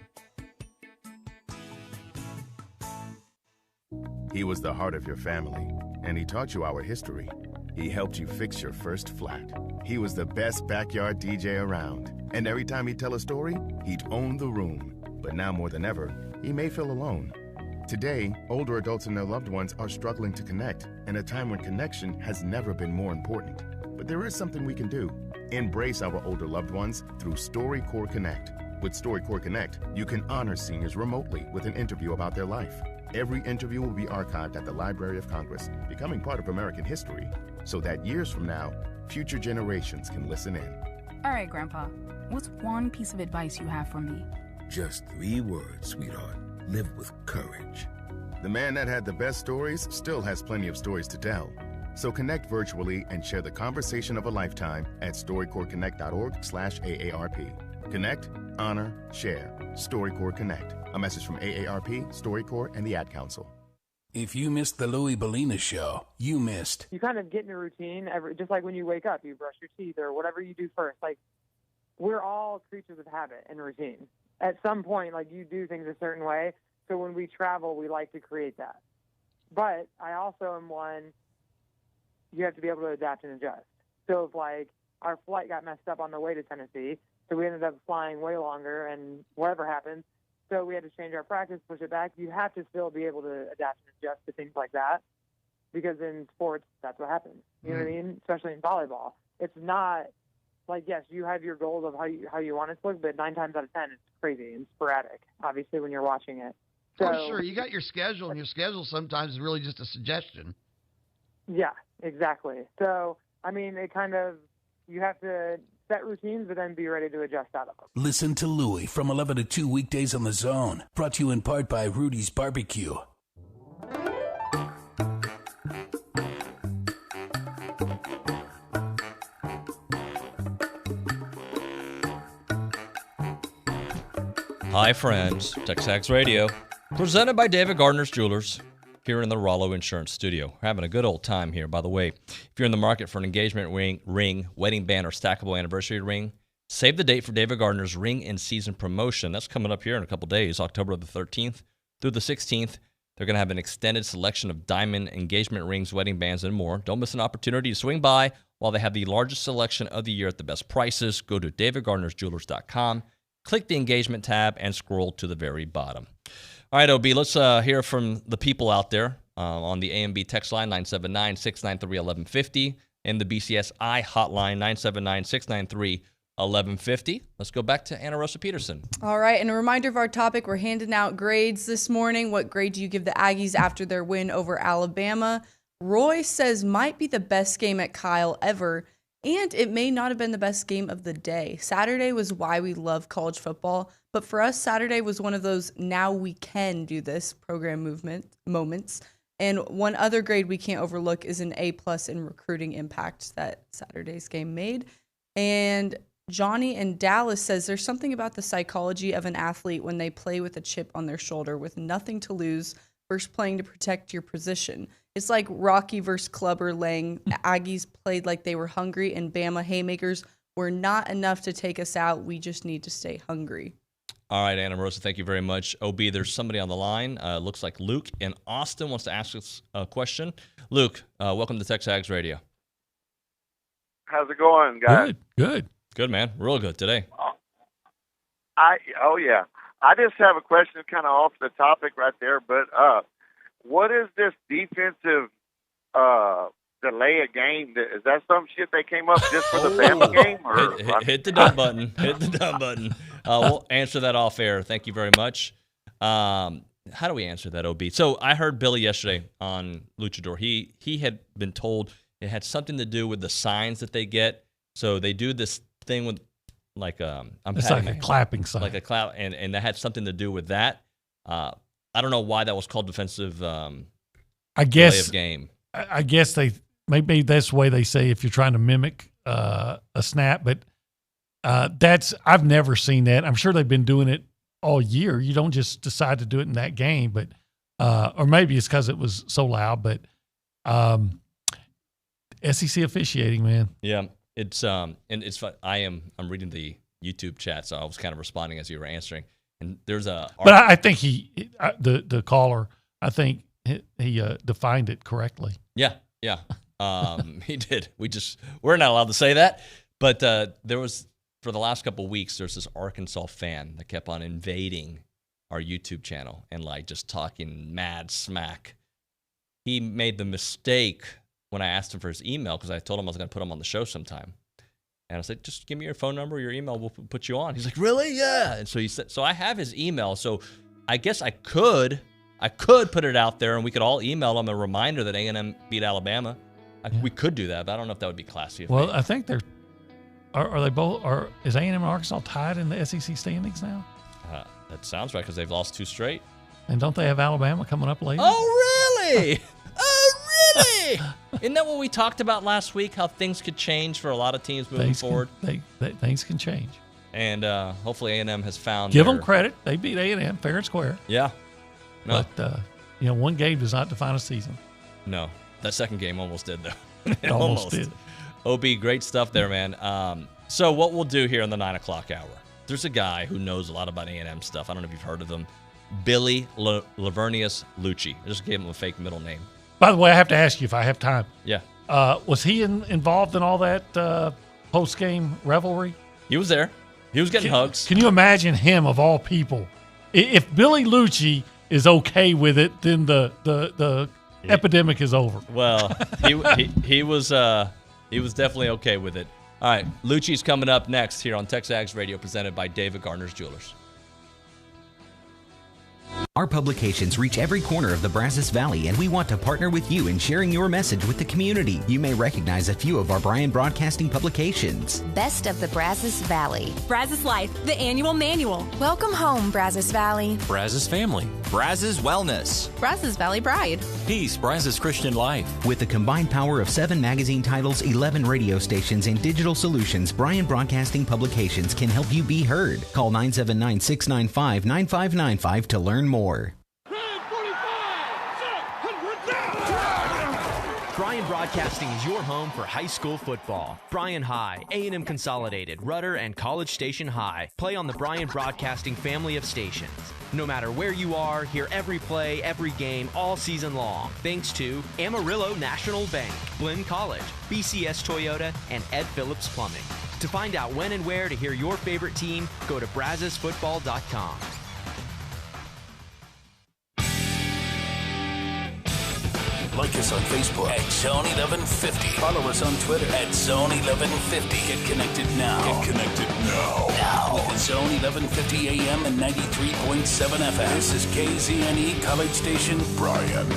He was the heart of your family, and he taught you our history. He helped you fix your first flat. He was the best backyard DJ around, and every time he'd tell a story, he'd own the room. But now more than ever, he may feel alone. Today, older adults and their loved ones are struggling to connect, in a time when connection has never been more important. But there is something we can do. Embrace our older loved ones through StoryCorps Connect. With StoryCorps Connect, you can honor seniors remotely with an interview about their life. Every interview will be archived at the Library of Congress, becoming part of American history, so that years from now, future generations can listen in. All right, Grandpa, what's one piece of advice you have for me? Just 3 words, sweetheart. Live with courage. The man that had the best stories still has plenty of stories to tell. So connect virtually and share the conversation of a lifetime at StoryCorpsConnect.org/AARP. Connect, honor, share. StoryCorps Connect. A message from AARP, StoryCorps, and the Ad Council. If you missed the Louie Bellina show, you missed. You kind of get in a routine, just like when you wake up, you brush your teeth or whatever you do first. Like, we're all creatures of habit and routine. At some point, like, you do things a certain way. So when we travel, we like to create that. But I also am one, you have to be able to adapt and adjust. So if, like, our flight got messed up on the way to Tennessee, so we ended up flying way longer and whatever happened, so we had to change our practice, push it back. You have to still be able to adapt and adjust to things like that, because in sports, that's what happens. You know what I mean? Especially in volleyball. It's not like, yes, you have your goals of how you want it to look, but 9 times out of 10, it's crazy and sporadic, obviously, when you're watching it. So, oh, sure. You got your schedule, and your schedule sometimes is really just a suggestion. Yeah, exactly. So, I mean, it kind of, you have to set routines, but then be ready to adjust out of them. Listen to Louie from 11 to 2 weekdays on The Zone. Brought to you in part by Rudy's Barbecue. Hi, friends. TexAgs Radio, presented by David Gardner's Jewelers, here in the Rollo Insurance Studio. We're having a good old time here, by the way. If you're in the market for an engagement ring, wedding band, or stackable anniversary ring, save the date for David Gardner's Ring in Season promotion. That's coming up here in a couple days, October the 13th through the 16th. They're going to have an extended selection of diamond engagement rings, wedding bands, and more. Don't miss an opportunity to swing by while they have the largest selection of the year at the best prices. Go to davidgardnersjewelers.com. Click the engagement tab and scroll to the very bottom. All right, OB, let's hear from the people out there on the A&B text line, 979-693-1150, and the BCSI hotline, 979-693-1150. Let's go back to Anna Rosa Peterson. All right, and a reminder of our topic, we're handing out grades this morning. What grade do you give the Aggies after their win over Alabama? Roy says might be the best game at Kyle ever, and it may not have been the best game of the day. Saturday was why we love college football, but for us, Saturday was one of those now we can do this program moments. And one other grade we can't overlook is an A+ in recruiting impact that Saturday's game made. And Johnny in Dallas says there's something about the psychology of an athlete when they play with a chip on their shoulder with nothing to lose versus playing to protect your position. It's like Rocky versus Clubber Lang. Aggies played like they were hungry, and Bama haymakers were not enough to take us out. We just need to stay hungry. All right, Anna Rosa, thank you very much. OB, there's somebody on the line. Looks like Luke in Austin wants to ask us a question. Luke, welcome to TexAgs Radio. How's it going, guys? Good, man. Real good today. Oh, yeah. I just have a question kind of off the topic right there, but what is this defensive delay a game? Is that some shit they came up just for the Bama game? Or hit the done button. Hit the done button. We'll answer that off air. Thank you very much. How do we answer that, OB? So I heard Billy yesterday on Luchador. He had been told it had something to do with the signs that they get. So they do this thing with it's like a clapping sign. Like a clap, and that had something to do with that. I don't know why that was called defensive delay of game. I guess maybe that's the way they say if you're trying to mimic a snap, but I've never seen that. I'm sure they've been doing it all year. You don't just decide to do it in that game, but or maybe it's because it was so loud. But SEC officiating, man. Yeah, it's and it's fun. I'm reading the YouTube chat, so I was kind of responding as you were answering. And there's but I think the caller, I think he defined it correctly. Yeah. He did. We're not allowed to say that, but there was, for the last couple of weeks, there's this Arkansas fan that kept on invading our YouTube channel and just talking mad smack. He made the mistake when I asked him for his email, because I told him I was going to put him on the show sometime. And I said, just give me your phone number, your email, we'll put you on. He's like, really? Yeah. And so he said, so I have his email. So I guess I could put it out there and we could all email him a reminder that A&M beat Alabama. We could do that, but I don't know if that would be classy. Well, I think are they both, is A&M and Arkansas tied in the SEC standings now? That sounds right because they've lost 2 straight. And don't they have Alabama coming up later? Oh, really? Really? Isn't that what we talked about last week, how things could change for a lot of teams moving forward? Things can change. And hopefully A&M has found Give them credit. They beat A&M fair and square. Yeah. No. But, one game does not define a season. No. That second game almost did, though. It almost did. OB, great stuff there, man. So what we'll do here in the 9 o'clock hour, there's a guy who knows a lot about A&M stuff. I don't know if you've heard of him. Billy Lavernius Lucci. I just gave him a fake middle name. By the way, I have to ask you if I have time. Yeah. Was he involved in all that post-game revelry? He was there. He was getting hugs. Can you imagine him, of all people? If Billy Lucci is okay with it, then the epidemic is over. Well, he was definitely okay with it. All right, Lucci's coming up next here on TexAgs Radio, presented by David Gardner's Jewelers. Our publications reach every corner of the Brazos Valley, and we want to partner with you in sharing your message with the community. You may recognize a few of our Bryan Broadcasting publications. Best of the Brazos Valley. Brazos Life, the annual manual. Welcome home, Brazos Valley. Brazos Family. Brazos Wellness. Brazos Valley Bride. Peace, Brazos Christian Life. With the combined power of 7 magazine titles, 11 radio stations, and digital solutions, Bryan Broadcasting Publications can help you be heard. Call 979-695-9595 to learn more. Bryan Broadcasting is your home for high school football. Bryan High, A&M Consolidated, Rudder, and College Station High play on the Bryan Broadcasting family of stations. No matter where you are, hear every play, every game, all season long, thanks to Amarillo National Bank, Glenn College, BCS Toyota, and Ed Phillips Plumbing. To find out when and where to hear your favorite team, go to brazosfootball.com. Like us on Facebook at Zone 1150. Follow us on Twitter at Zone 1150. Get connected now. Now. With Zone 1150 AM and 93.7 FM. This is KZNE College Station, Bryan.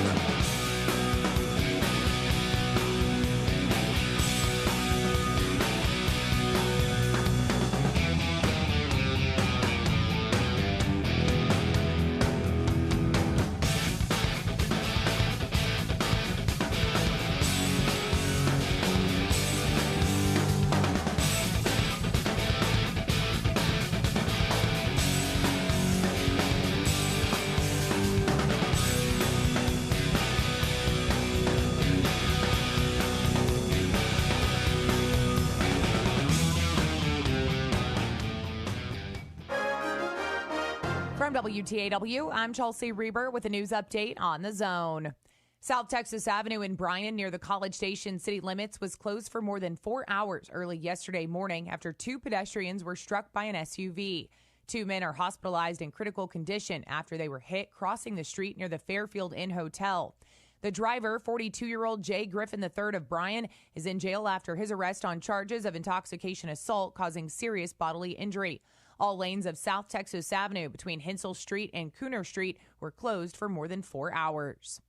From WTAW, I'm Chelsea Reber with a news update on the Zone. South Texas Avenue in Bryan near the College Station city limits was closed for more than 4 hours early yesterday morning after 2 pedestrians were struck by an SUV. 2 men are hospitalized in critical condition after they were hit crossing the street near the Fairfield Inn Hotel. The driver, 42-year-old Jay Griffin III of Bryan, is in jail after his arrest on charges of intoxication assault causing serious bodily injury. All lanes of South Texas Avenue between Hensel Street and Cooner Street were closed for more than 4 hours.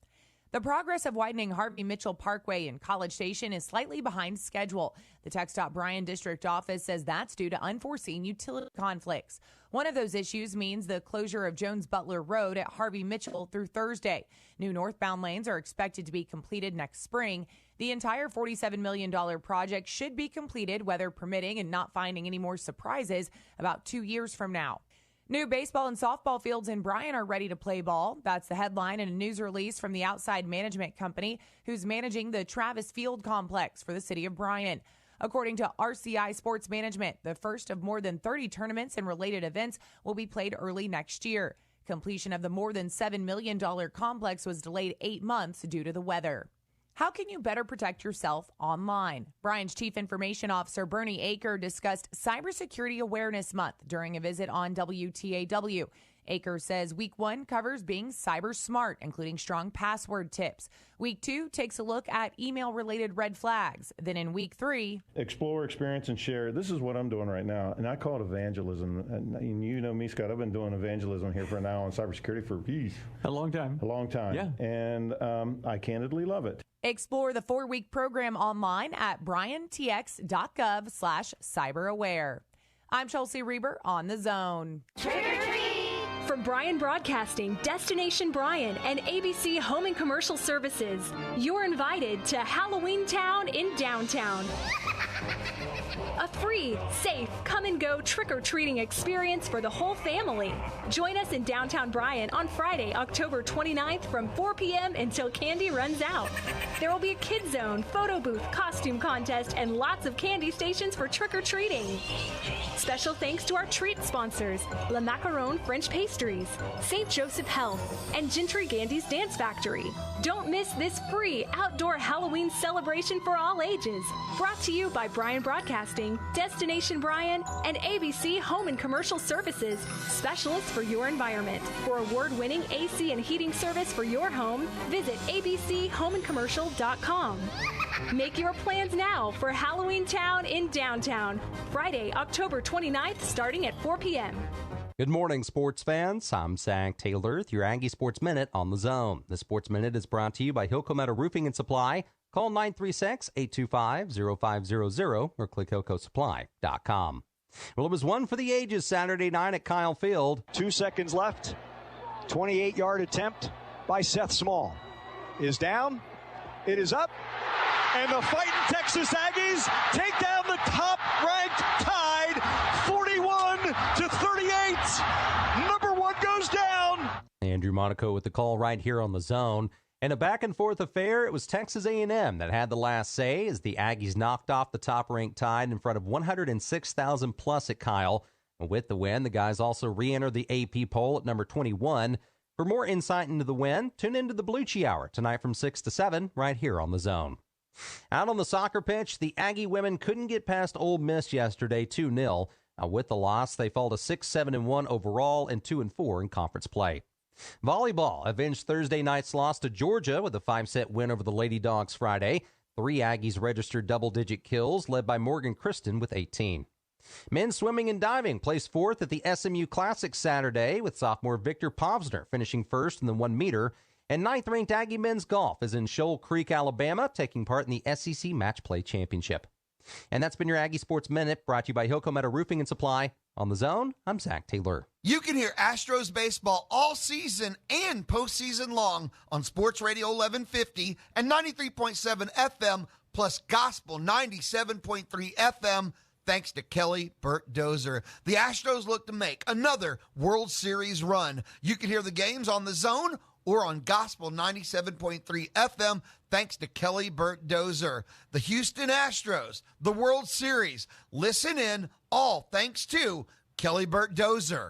The progress of widening Harvey Mitchell Parkway in College Station is slightly behind schedule. The TxDOT Bryan District Office says that's due to unforeseen utility conflicts. One of those issues means the closure of Jones Butler Road at Harvey Mitchell through Thursday. New northbound lanes are expected to be completed next spring. The entire $47 million project should be completed, weather permitting, and not finding any more surprises, about 2 years from now. New baseball and softball fields in Bryan are ready to play ball. That's the headline in a news release from the outside management company who's managing the Travis Field complex for the city of Bryan. According to RCI Sports Management, the first of more than 30 tournaments and related events will be played early next year. Completion of the more than $7 million complex was delayed 8 months due to the weather. How can you better protect yourself online? Bryan's Chief Information Officer Bernie Aker discussed Cybersecurity Awareness Month during a visit on WTAW. Akers says Week 1 covers being cyber smart, including strong password tips. Week 2 takes a look at email-related red flags. Then in Week 3, explore, experience, and share. This is what I'm doing right now, and I call it evangelism. And you know me, Scott. I've been doing evangelism here for now on cybersecurity for a long time. A long time. Yeah. And I candidly love it. Explore the 4-week program online at bryantx.gov/cyberaware. I'm Chelsea Reber on The Zone. Trick or treat! From Bryan Broadcasting, Destination Bryan, and ABC Home and Commercial Services, you're invited to Halloween Town in downtown. A free, safe, come-and-go trick-or-treating experience for the whole family. Join us in downtown Bryan on Friday, October 29th from 4 p.m. until candy runs out. There will be a kid zone, photo booth, costume contest, and lots of candy stations for trick-or-treating. Special thanks to our treat sponsors, La Macaron French Pastries, St. Joseph Health, and Gentry Gandy's Dance Factory. Don't miss this free outdoor Halloween celebration for all ages. Brought to you by Bryan Broadcasting, Destination Bryan, and ABC Home and Commercial Services, specialists for your environment. For award-winning AC and heating service for your home, visit abchomeandcommercial.com. Make your plans now for Halloween Town in downtown, Friday, October 29th, starting at 4 p.m. Good morning, sports fans. I'm Zach Taylor with your Aggie Sports Minute on The Zone. The Sports Minute is brought to you by Hilco Roofing and Supply. Call 936-825-0500 or click HilcoSupply.com. Well, it was one for the ages Saturday night at Kyle Field. 2 seconds left. 28-yard attempt by Seth Small. Is down. It is up. And the fighting Texas Aggies take down the top-ranked Tide 41-38. Number one goes down. Andrew Monaco with the call right here on The Zone. In a back-and-forth affair, it was Texas A&M that had the last say as the Aggies knocked off the top-ranked Tide in front of 106,000-plus at Kyle. With the win, the guys also re-entered the AP poll at number 21. For more insight into the win, tune into the Blue Chee Hour tonight from 6 to 7 right here on The Zone. Out on the soccer pitch, the Aggie women couldn't get past Ole Miss yesterday 2-0. With the loss, they fall to 6-7-1 overall and 2-4 in conference play. Volleyball avenged Thursday night's loss to Georgia with a 5-set win over the Lady Dogs Friday. 3 Aggies registered double-digit kills, led by Morgan Kristen with 18. Men's swimming and diving placed fourth at the SMU Classic Saturday, with sophomore Victor Povsner finishing first in the 1 meter. And ninth-ranked Aggie men's golf is in Shoal Creek, Alabama, taking part in the SEC Match Play Championship. And that's been your Aggie Sports Minute, brought to you by Hilco Roofing and Supply. On The Zone, I'm Zach Taylor. You can hear Astros baseball all season and postseason long on Sports Radio 1150 and 93.7 FM, plus Gospel 97.3 FM, thanks to Kelly Burt Dozer. The Astros look to make another World Series run. You can hear the games on The Zone or on Gospel 97.3 FM, thanks to Kelly Burt Dozer. The Houston Astros, the World Series. Listen in, all thanks to Kelly Burt Dozer.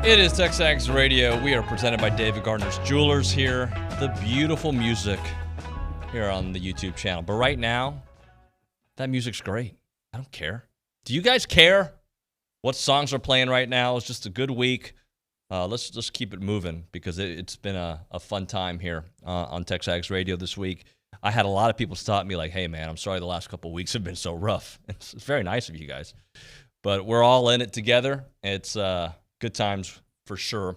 It is TexAgs Radio. We are presented by David Gardner's Jewelers here. The beautiful music here on the YouTube channel. But right now, that music's great. I don't care. Do you guys care what songs are playing right now? It's just a good week. Let's just keep it moving because it's been a fun time here on TexAgs Radio this week. I had a lot of people stop me like, hey, man, I'm sorry the last couple of weeks have been so rough. It's very nice of you guys. But we're all in it together. It's good times for sure.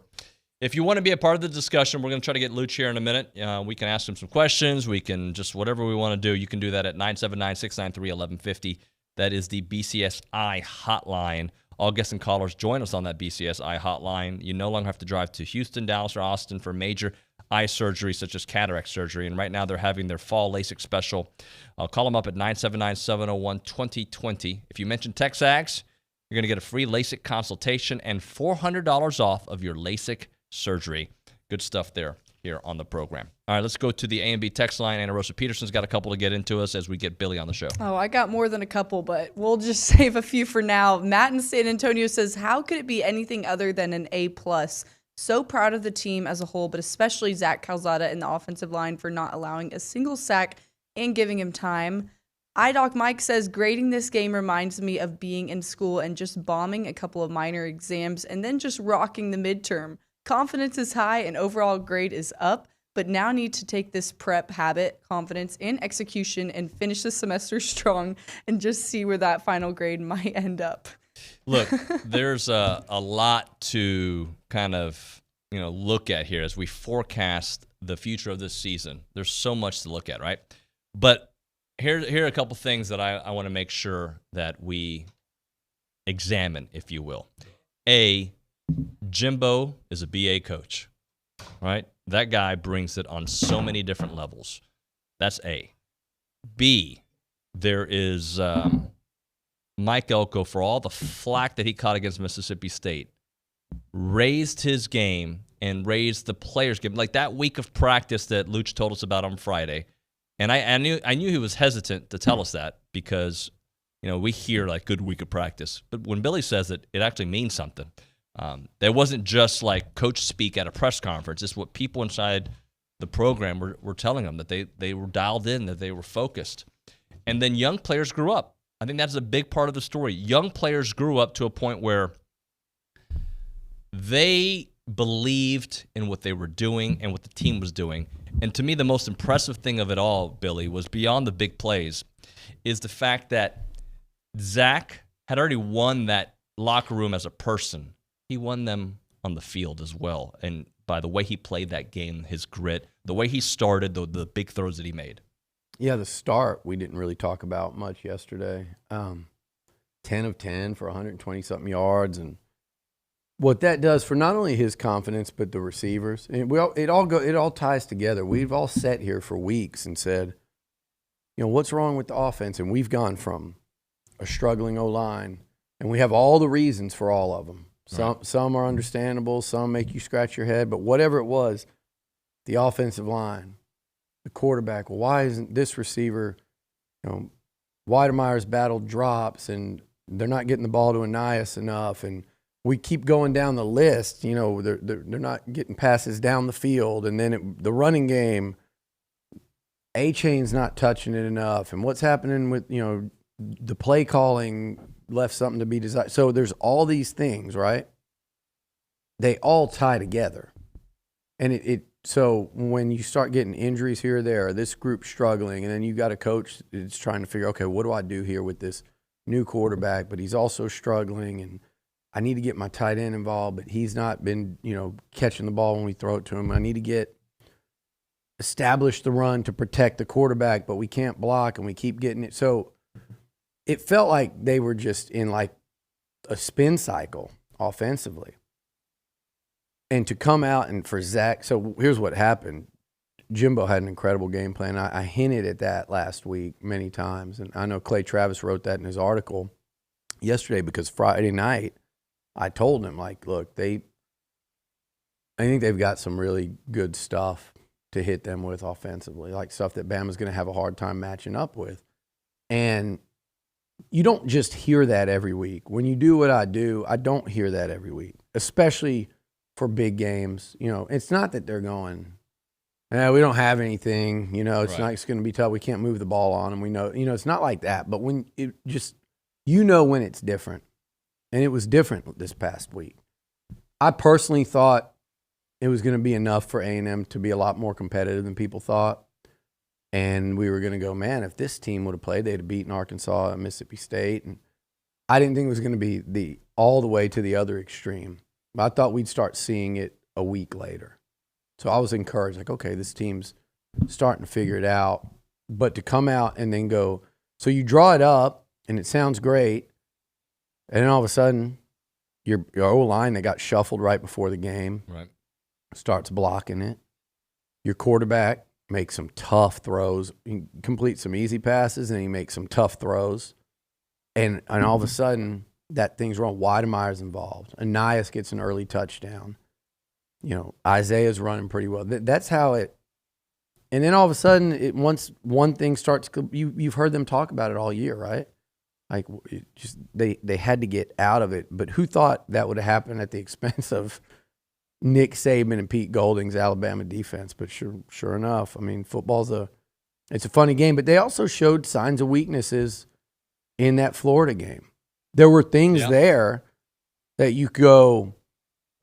If you want to be a part of the discussion, we're going to try to get Luch here in a minute. We can ask him some questions. We can just whatever we want to do. You can do that at 979-693-1150. That is the BCSI hotline. All guests and callers join us on that BCSI hotline. You no longer have to drive to Houston, Dallas, or Austin for major eye surgery such as cataract surgery. And right now they're having their fall LASIK special. Call them up at 979-701-2020. If you mention TexAgs, you're going to get a free LASIK consultation and $400 off of your LASIK surgery. Good stuff there. here on the program. All right, let's go to the A&B text line. Anna Rosa Peterson's got a couple to get into us as we get Billy on the show. Oh, I got more than a couple, but we'll just save a few for now. Matt in San Antonio says, how could it be anything other than an A+? So proud of the team as a whole, but especially Zach Calzada in the offensive line for not allowing a single sack and giving him time. iDoc Mike says, grading this game reminds me of being in school and just bombing a couple of minor exams and then just rocking the midterm. Confidence is high and overall grade is up, but now need to take this prep habit, confidence, and execution and finish the semester strong and just see where that final grade might end up. Look, there's a lot to kind of look at here as we forecast the future of this season. There's so much to look at, right? But here are a couple things that I want to make sure that we examine, if you will. A, Jimbo is a BA coach, right? That guy brings it on so many different levels. That's A. B, there is Mike Elko, for all the flack that he caught against Mississippi State, raised his game and raised the players' game. Like that week of practice that Luch told us about on Friday. And I knew he was hesitant to tell us that because, we hear like good week of practice. But when Billy says it, it actually means something. There wasn't just like coach speak at a press conference. It's what people inside the program were telling them, that they were dialed in, that they were focused. And then young players grew up. I think that's a big part of the story. Young players grew up to a point where they believed in what they were doing and what the team was doing. And to me, the most impressive thing of it all, Billy, was beyond the big plays, is the fact that Zach had already won that locker room as a person. He won them on the field as well. And by the way he played that game, his grit, the way he started, the big throws that he made. Yeah, the start we didn't really talk about much yesterday. 10 of 10 for 120-something yards. And what that does for not only his confidence but the receivers, and it all ties together. We've all sat here for weeks and said, what's wrong with the offense? And we've gone from a struggling O-line, and we have all the reasons for all of them. Some are understandable, some make you scratch your head, but whatever it was, the offensive line, the quarterback, well, why isn't this receiver, Weidermeyer's battled drops, and they're not getting the ball to Anias enough, and we keep going down the list. They're not getting passes down the field, and then the running game, A-Chain's not touching it enough, and what's happening with the play calling left something to be desired. So there's all these things, right? They all tie together, and so when you start getting injuries here or there, this group struggling, and then you got a coach that's trying to figure, okay, what do I do here with this new quarterback? But he's also struggling, and I need to get my tight end involved, but he's not been, catching the ball when we throw it to him. I need to establish the run to protect the quarterback, but we can't block, and we keep getting it. So it felt like they were just in like a spin cycle offensively. And to come out and for Zach, so here's what happened. Jimbo had an incredible game plan. I hinted at that last week many times, and I know Clay Travis wrote that in his article yesterday because Friday night I told him, like, look, I think they've got some really good stuff to hit them with offensively, like stuff that Bama's going to have a hard time matching up with. And you don't just hear that every week. When you do what I do, I don't hear that every week, especially for big games. It's not that they're going, we don't have anything, it's not, it's going to be tough. We can't move the ball on them. We know, it's not like that. But when it just, when it's different. And it was different this past week. I personally thought it was going to be enough for A&M to be a lot more competitive than people thought. And we were going to go, man, if this team would have played, they'd have beaten Arkansas and Mississippi State. And I didn't think it was going to be all the way to the other extreme. But I thought we'd start seeing it a week later. So I was encouraged, like, okay, this team's starting to figure it out. But to come out and then go, so you draw it up, and it sounds great, and then all of a sudden, your O-line that got shuffled right before the game starts blocking it. Your quarterback makes some tough throws. He completes some easy passes, and he makes some tough throws. And all of a sudden, that thing's wrong. Weidermeyer's involved. Anias gets an early touchdown. Isaiah's running pretty well. That's how it. And then all of a sudden, once one thing starts, you've heard them talk about it all year, right? Like they had to get out of it. But who thought that would happen at the expense of Nick Saban and Pete Golding's Alabama defense? But sure enough, I mean, football's it's a funny game. But they also showed signs of weaknesses in that Florida game. There were things there that you go,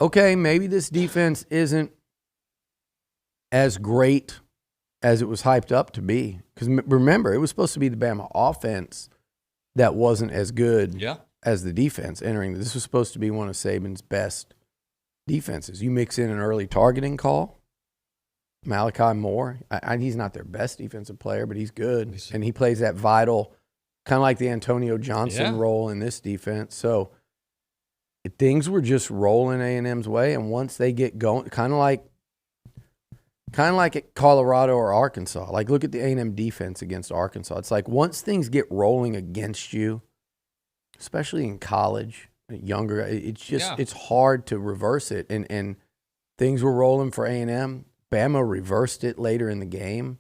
okay, maybe this defense isn't as great as it was hyped up to be. Because remember, it was supposed to be the Bama offense that wasn't as good as the defense entering. This was supposed to be one of Saban's best defenses. You mix in an early targeting call, Malachi Moore. He's not their best defensive player, but he's good. And he plays that vital, kind of like the Antonio Johnson role in this defense. So things were just rolling A&M's way. And once they get going, kind of like at Colorado or Arkansas. Like, look at the A&M defense against Arkansas. It's like once things get rolling against you, especially in college, younger, it's just it's hard to reverse it. And things were rolling for A&M. Bama reversed it later in the game.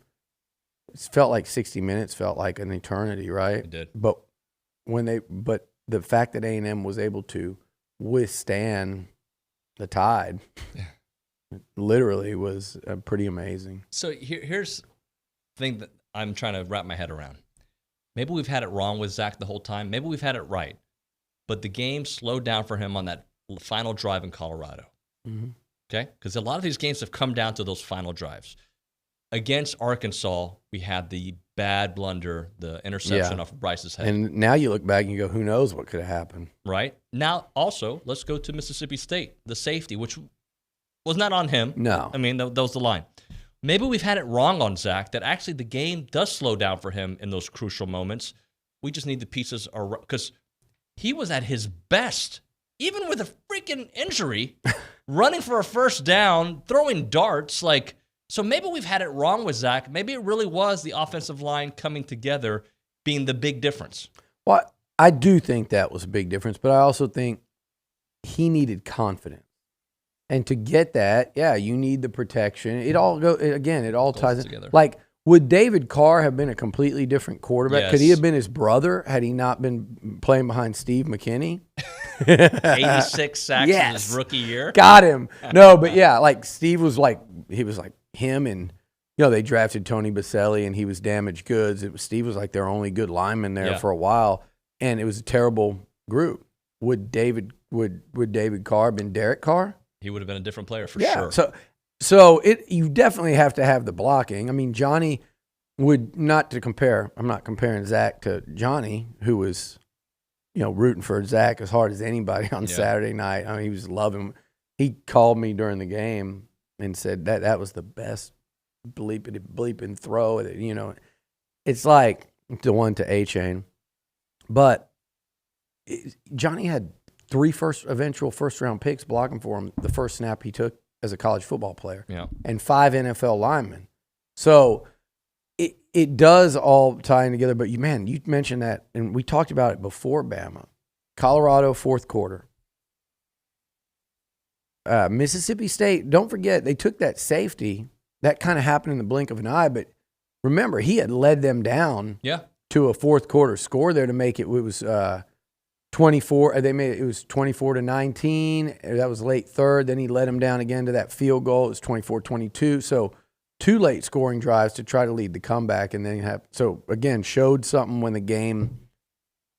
It felt like 60 minutes, felt like an eternity, right? It did. But the fact that A&M was able to withstand the tide. Literally was pretty amazing. So here's the thing that I'm trying to wrap my head around. Maybe we've had it wrong with Zach the whole time. Maybe we've had it right. But the game slowed down for him on that final drive in Colorado. Mm-hmm. Okay? Because a lot of these games have come down to those final drives. Against Arkansas, we had the bad blunder, the interception off of Bryce's head. And now you look back and you go, who knows what could have happened? Right? Now, also, let's go to Mississippi State, the safety, which was not on him. No. I mean, that was the line. Maybe we've had it wrong on Zach, that actually the game does slow down for him in those crucial moments. We just need the pieces, because he was at his best, even with a freaking injury, running for a first down, throwing darts. So maybe we've had it wrong with Zach. Maybe it really was the offensive line coming together being the big difference. Well, I do think that was a big difference, but I also think he needed confidence. And to get that, you need the protection. It all ties together. Like, would David Carr have been a completely different quarterback? Yes. Could he have been his brother had he not been playing behind Steve McKinney? 86 sacks in his rookie year. Got him. No, but like Steve was like him, and they drafted Tony Baselli and he was damaged goods. Steve was like their only good lineman there for a while, and it was a terrible group. Would David Carr have been Derek Carr? He would have been a different player for sure. So you definitely have to have the blocking. I mean, Johnny would not to compare. I'm not comparing Zach to Johnny, who was, rooting for Zach as hard as anybody on Saturday night. I mean, he was loving. He called me during the game and said that was the best bleeping throw. It's like the one to A-Chain, but Johnny had 3 eventual first-round picks blocking for him the first snap he took as a college football player, and 5 NFL linemen. So it does all tie in together. But you mentioned that, and we talked about it before Bama. Colorado, fourth quarter. Mississippi State, don't forget, they took that safety. That kind of happened in the blink of an eye, but remember, he had led them down to a fourth quarter score there to make it. It was 24. It was 24-19. That was late third. Then he let them down again to that field goal. It was 24-22. So 2 late scoring drives to try to lead the comeback, and then again showed something when the game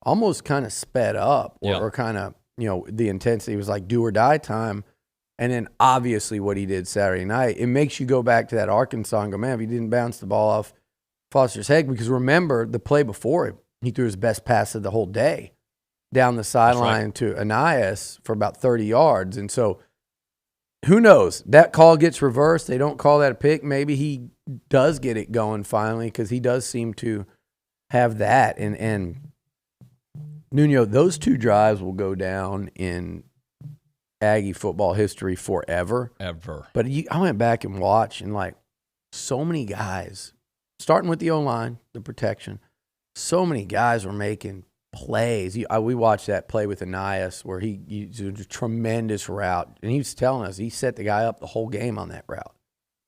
almost kind of sped up or kind of the intensity was like do or die time. And then obviously what he did Saturday night, it makes you go back to that Arkansas and go, man, if he didn't bounce the ball off Foster's head, because remember the play before it, he threw his best pass of the whole day down the sideline to Anais for about 30 yards. And so who knows? That call gets reversed. They don't call that a pick. Maybe he does get it going finally because he does seem to have that. And Nuno, those 2 drives will go down in Aggie football history forever. Ever. But I went back and watched, and so many guys, starting with the O-line, the protection, so many guys were making plays. We watched that play with Anias where he used a tremendous route. And he was telling us he set the guy up the whole game on that route.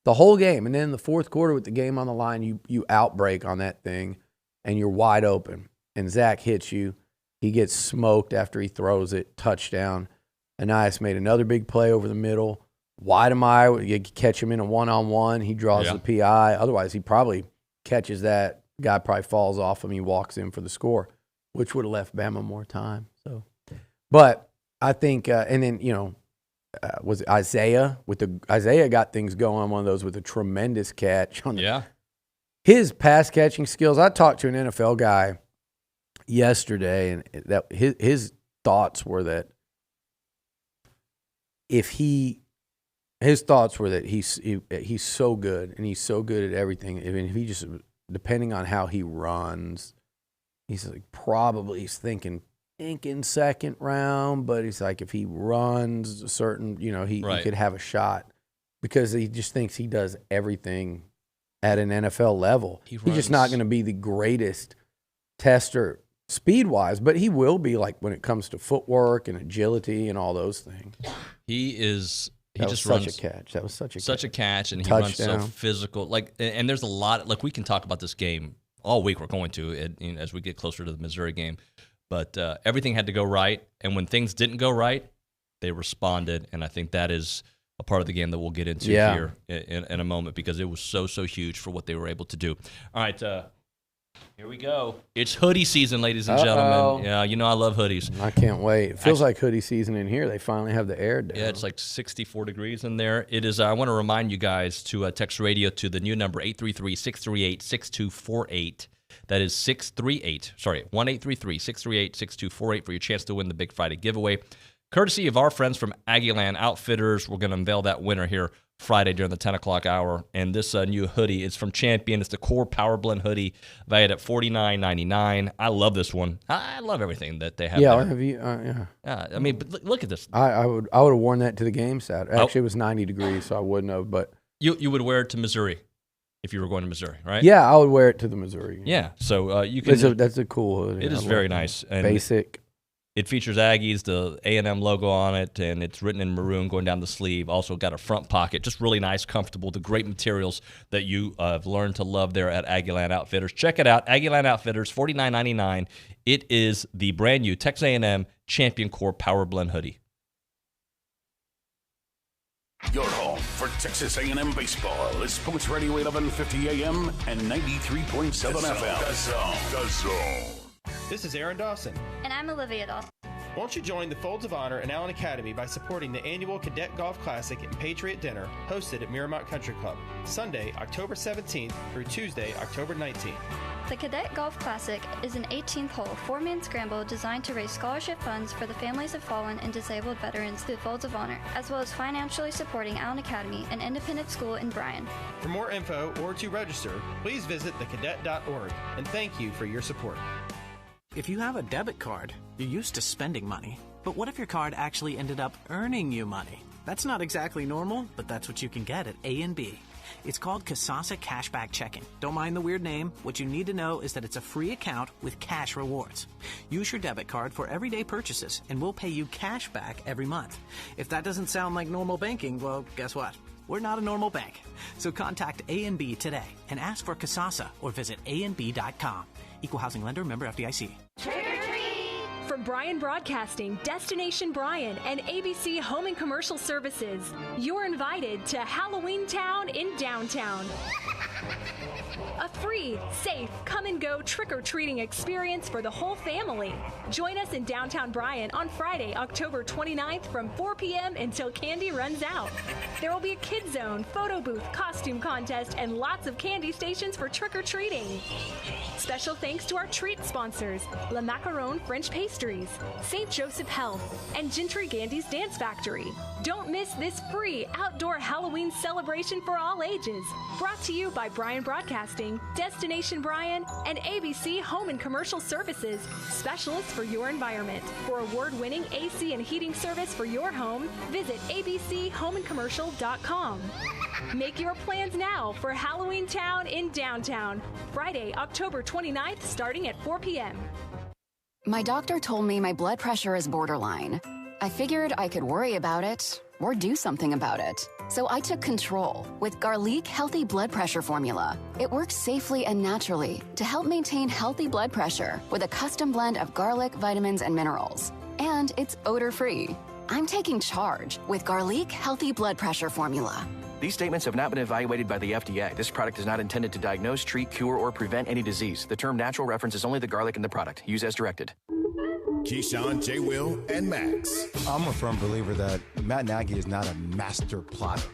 The whole game. And then in the fourth quarter with the game on the line, you outbreak on that thing, and you're wide open. And Zach hits you. He gets smoked after he throws it. Touchdown. Anias made another big play over the middle. Weidemeier, you catch him in a one-on-one. He draws the PI. Otherwise, he probably catches that. Guy probably falls off him. He walks in for the score, which would have left Bama more time. So, but I think, and then, was it Isaiah? Isaiah got things going on one of those with a tremendous catch. His pass catching skills. I talked to an NFL guy yesterday, and that his thoughts were that he's so good, and he's so good at everything. I mean, if he just, depending on how he runs, he's like he's thinking second round, but he's like, if he runs a certain, he could have a shot, because he just thinks he does everything at an NFL level. He's just not going to be the greatest tester speed-wise, but he will be, like, when it comes to footwork and agility and all those things. He just runs runs such a catch. That was such a catch, and he Touchdown. runs so physical. Like, and there's a lot. Like, we can talk about this game all week. We're going to as we get closer to the Missouri game, but everything had to go right, and when things didn't go right, they responded, and I think that is a part of the game that we'll get into here in a moment, because it was so huge for what they were able to do. All right. Here we go. It's hoodie season, ladies and gentlemen. Yeah, I love hoodies. I can't wait. It feels like hoodie season in here. They finally have the air down. Yeah, it's like 64 degrees in there. It is. I want to remind you guys to text radio to the new number 833-638-6248. That is 1-833-638-6248 for your chance to win the Big Friday giveaway. Courtesy of our friends from Aggieland Outfitters. We're going to unveil that winner here Friday during the 10 o'clock hour. And this new hoodie is from Champion. It's the Core Power Blend hoodie, valued at $49.99. I love this one. I love everything that they have there. Have you? I mean, but look at this. I would have worn that to the game Saturday. Actually, it was 90 degrees, so I wouldn't have. But you would wear it to Missouri if you were going to Missouri, right? Yeah, I would wear it to the Missouri. Yeah, so you can. That's a cool hoodie. It is very nice. And basic. It features Aggies, the A&M logo on it, and it's written in maroon going down the sleeve. Also got a front pocket. Just really nice, comfortable, the great materials that you have learned to love there at Aggieland Outfitters. Check it out, Aggieland Outfitters, $49.99. It is the brand new Texas A&M Champion Core Power Blend hoodie. Your home for Texas A&M baseball is Sports Radio 1150 AM and 93.7 FM. The Zone. This is Aaron Dawson. And I'm Olivia Dawson. Won't you join the Folds of Honor and Allen Academy by supporting the annual Cadet Golf Classic and Patriot Dinner hosted at Miramont Country Club, Sunday, October 17th through Tuesday, October 19th. The Cadet Golf Classic is an 18th-hole, four-man scramble designed to raise scholarship funds for the families of fallen and disabled veterans through Folds of Honor, as well as financially supporting Allen Academy, an independent school in Bryan. For more info or to register, please visit thecadet.org, and thank you for your support. If you have a debit card, you're used to spending money. But what if your card actually ended up earning you money? That's not exactly normal, but that's what you can get at A&B. It's called Kasasa Cashback Checking. Don't mind the weird name. What you need to know is that it's a free account with cash rewards. Use your debit card for everyday purchases, and we'll pay you cash back every month. If that doesn't sound like normal banking, well, guess what? We're not a normal bank. So contact A&B today and ask for Kasasa or visit ANB.com. Equal housing lender, member FDIC. Trick or treat! From Bryan Broadcasting, Destination Bryan, and ABC Home and Commercial Services, you're invited to Halloween Town in downtown. A free, safe, come-and-go trick-or-treating experience for the whole family. Join us in downtown Bryan on Friday, October 29th from 4 p.m. until candy runs out. There will be a kid zone, photo booth, costume contest, and lots of candy stations for trick-or-treating. Special thanks to our treat sponsors, La Macaron French Pastries, St. Joseph Health, and Gentry Gandy's Dance Factory. Don't miss this free outdoor Halloween celebration for all ages. Brought to you by Bryan Broadcasting, Destination Bryan, and ABC Home and Commercial Services, specialists for your environment. For award-winning AC and heating service for your home, visit abchomeandcommercial.com. Make your plans now for Halloween Town in downtown, Friday, October 29th, starting at 4 p.m. My doctor told me my blood pressure is borderline. I figured I could worry about it or do something about it. So I took control with Garlic Healthy Blood Pressure Formula. It works safely and naturally to help maintain healthy blood pressure with a custom blend of garlic, vitamins, and minerals. And it's odor-free. I'm taking charge with Garlic Healthy Blood Pressure Formula. These statements have not been evaluated by the FDA. This product is not intended to diagnose, treat, cure, or prevent any disease. The term natural references only the garlic in the product. Use as directed. Keyshawn, J. Will, and Max. I'm a firm believer that Matt Nagy is not a master plotter.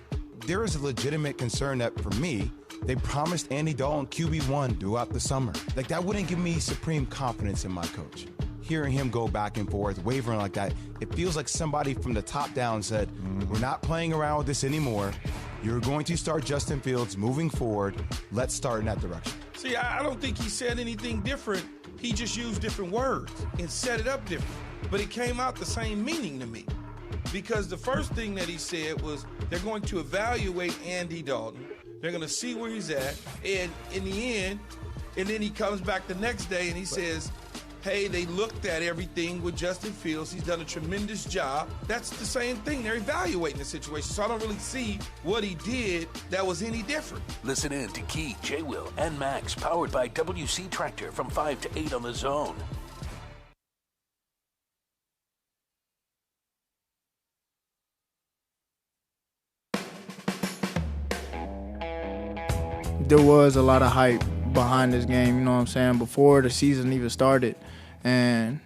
There is a legitimate concern that, for me, they promised Andy Dalton QB1 throughout the summer. Like, that wouldn't give me supreme confidence in my coach. Hearing him go back and forth, wavering like that, it feels like somebody from the top down said, we're not playing around with this anymore. You're going to start Justin Fields moving forward. Let's start in that direction. See, I don't think he said anything different. He just used different words and set it up different. But it came out the same meaning to me. Because the first thing that he said was they're going to evaluate Andy Dalton. They're going to see where he's at. And in the end, and then he comes back the next day and he says, hey, they looked at everything with Justin Fields. He's done a tremendous job. That's the same thing. They're evaluating the situation. So I don't really see what he did that was any different. Listen in to Key, J. Will, and Max, powered by WC Tractor from 5 to 8 on the Zone. There was a lot of hype behind this game, you know what I'm saying, before the season even started. And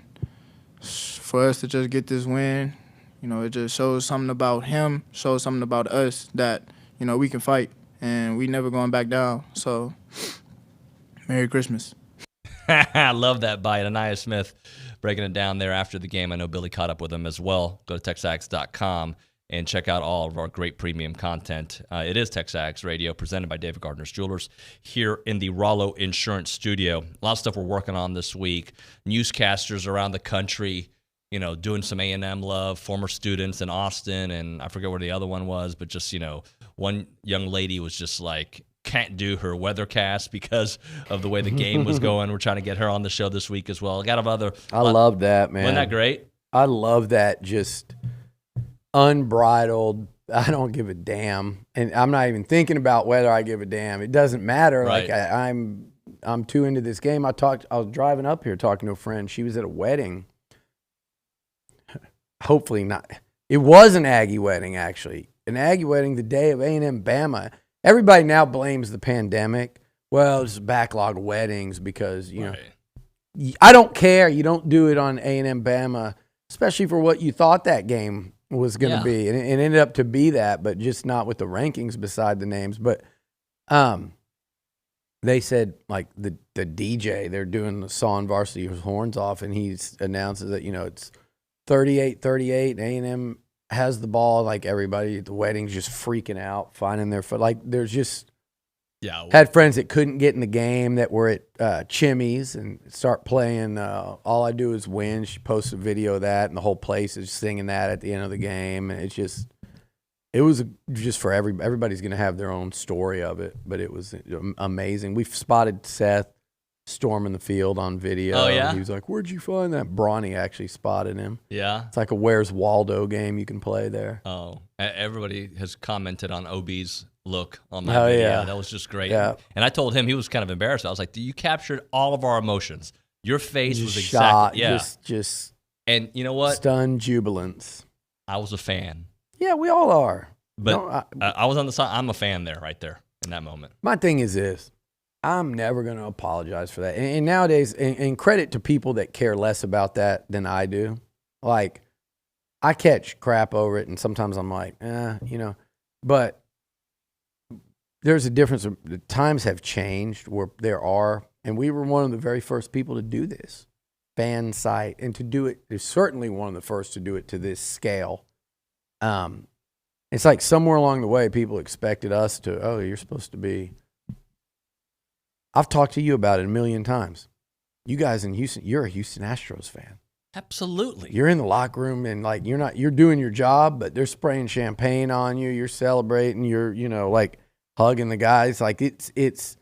for us to just get this win, you know, it just shows something about him, shows something about us that, you know, we can fight and we never going back down. So, Merry Christmas. I love that bite. Anaya Smith breaking it down there after the game. I know Billy caught up with him as well. Go to TexAgs.com and check out all of our great premium content. It is TexAgs Radio, presented by David Gardner's Jewelers, here in the Rollo Insurance Studio. A lot of stuff we're working on this week. Newscasters around the country, you know, doing some A&M love, former students in Austin, and I forget where the other one was, but just, you know, one young lady was just like, can't do her weathercast because of the way the game was going. We're trying to get her on the show this week as well. I love that, man. Wasn't that great? I love that, just unbridled, I don't give a damn, and I'm not even thinking about whether I give a damn. It doesn't matter. Right. Like I'm too into this game. I was driving up here talking to a friend. She was at a wedding. Hopefully not. It was an Aggie wedding, actually. An Aggie wedding the day of A&M Bama. Everybody now blames the pandemic. Well, it's a backlog of weddings because, you know, I don't care. You don't do it on A&M Bama, especially for what you thought that game was going to be. And it ended up to be that, but just not with the rankings beside the names. But they said, like, the DJ, they're doing the song Varsity's Horns Off, and he announces that, you know, it's 38-38, A&M has the ball. Like, everybody at the wedding's just freaking out, finding their foot. Like, there's just had friends that couldn't get in the game that were at Chimmy's and start playing All I Do Is Win. She posted a video of that, and the whole place is singing that at the end of the game. And it was just for everybody's going to have their own story of it, but it was amazing. We've spotted Seth storming the field on video. Oh, yeah? He was like, where'd you find that? Bronny actually spotted him. Yeah. It's like a Where's Waldo game you can play there. Oh, everybody has commented on OB's look on my Oh, video. yeah. That was just great. Yeah. And I told him, he was kind of embarrassed. I was like, you captured all of our emotions. Your face was Shot, exactly, just and you know what? Stunned jubilance. I was a fan. Yeah, we all are. But I was on the side. I'm a fan there, right there, in that moment. My thing is this. I'm never going to apologize for that. And nowadays, and credit to people that care less about that than I do. Like, I catch crap over it, and sometimes I'm like, you know. But there's a difference. The times have changed where there are, and we were one of the very first people to do this fan site, and to do it. There's certainly one of the first to do it to this scale. It's like somewhere along the way, people expected us to, oh, you're supposed to be. I've talked to you about it a million times. You guys in Houston, you're a Houston Astros fan. Absolutely. You're in the locker room and like you're doing your job, but they're spraying champagne on you. You're celebrating. You're, you know, like hugging the guys. Like it's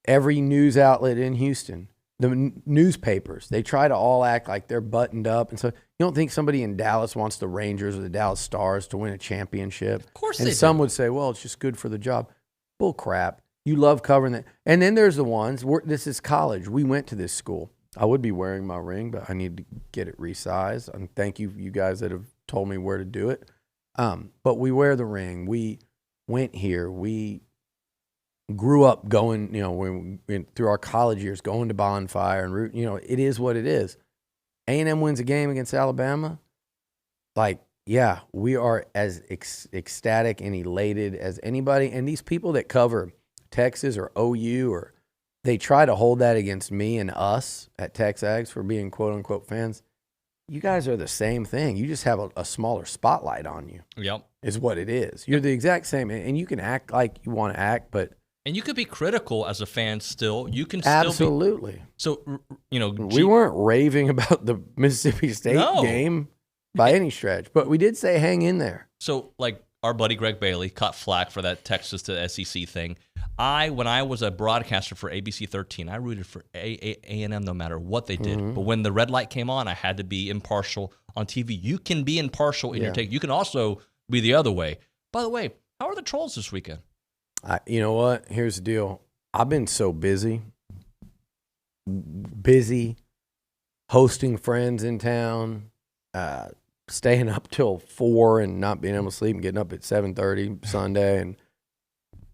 every news outlet in Houston. newspapers, they try to all act like they're buttoned up. And so you don't think somebody in Dallas wants the Rangers or the Dallas Stars to win a championship? Of course and they some do. would say, well, it's just good for the job. Bull crap. You love covering that. And then there's the ones, this is college. We went to this school. I would be wearing my ring, but I need to get it resized. And thank you guys that have told me where to do it. But we wear the ring. We went here. We grew up going, through our college years, going to Bonfire and root. It is what it is. A&M wins a game against Alabama. We are as ecstatic and elated as anybody. And these people that cover Texas or OU, they try to hold that against me and us at TexAgs for being quote unquote fans. You guys are the same thing. You just have a smaller spotlight on you. Yep. Is what it is. You're the exact same. And you can act like you want to act, but. And you could be critical as a fan still. You can still absolutely. So, we weren't raving about the Mississippi State game by any stretch, but we did say hang in there. So, our buddy Greg Bailey caught flack for that Texas to SEC thing. When I was a broadcaster for ABC 13, I rooted for A&M no matter what they did. Mm-hmm. But when the red light came on, I had to be impartial on TV. You can be impartial in your take. You can also be the other way. By the way, how are the Trolls this weekend? You know what? Here's the deal. I've been so busy hosting friends in town, staying up till 4 and not being able to sleep and getting up at 7:30 Sunday. And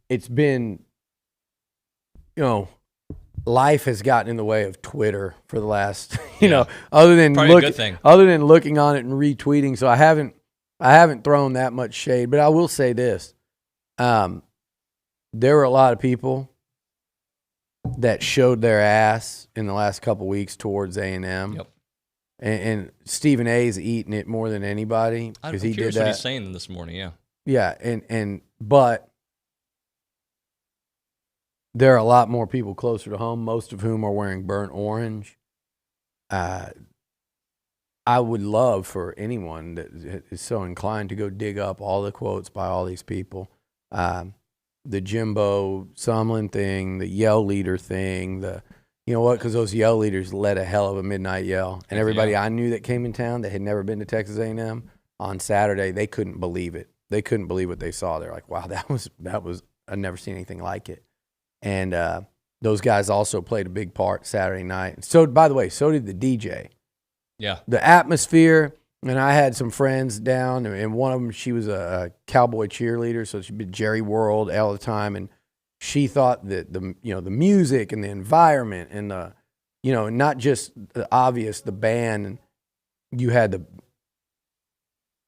it's been, life has gotten in the way of Twitter for the last, other than looking on it and retweeting. So I haven't thrown that much shade, but I will say this. There were a lot of people that showed their ass in the last couple weeks towards A&M. Yep. And Stephen A's eating it more than anybody because he did that. What he's saying this morning, yeah. Yeah, but there are a lot more people closer to home, most of whom are wearing burnt orange. I would love for anyone that is so inclined to go dig up all the quotes by all these people. The Jimbo Sumlin thing, the yell leader thing, because those yell leaders led a hell of a midnight yell. And everybody I knew that came in town that had never been to Texas A&M on Saturday, they couldn't believe it. They couldn't believe what they saw. They're like, wow, that was I've never seen anything like it. And those guys also played a big part Saturday night. So, by the way, so did the DJ. Yeah. The atmosphere. And I had some friends down, and one of them, she was a cowboy cheerleader, so she'd be Jerry World all the time, and she thought that the music and the environment and the not just the obvious, the band, and you had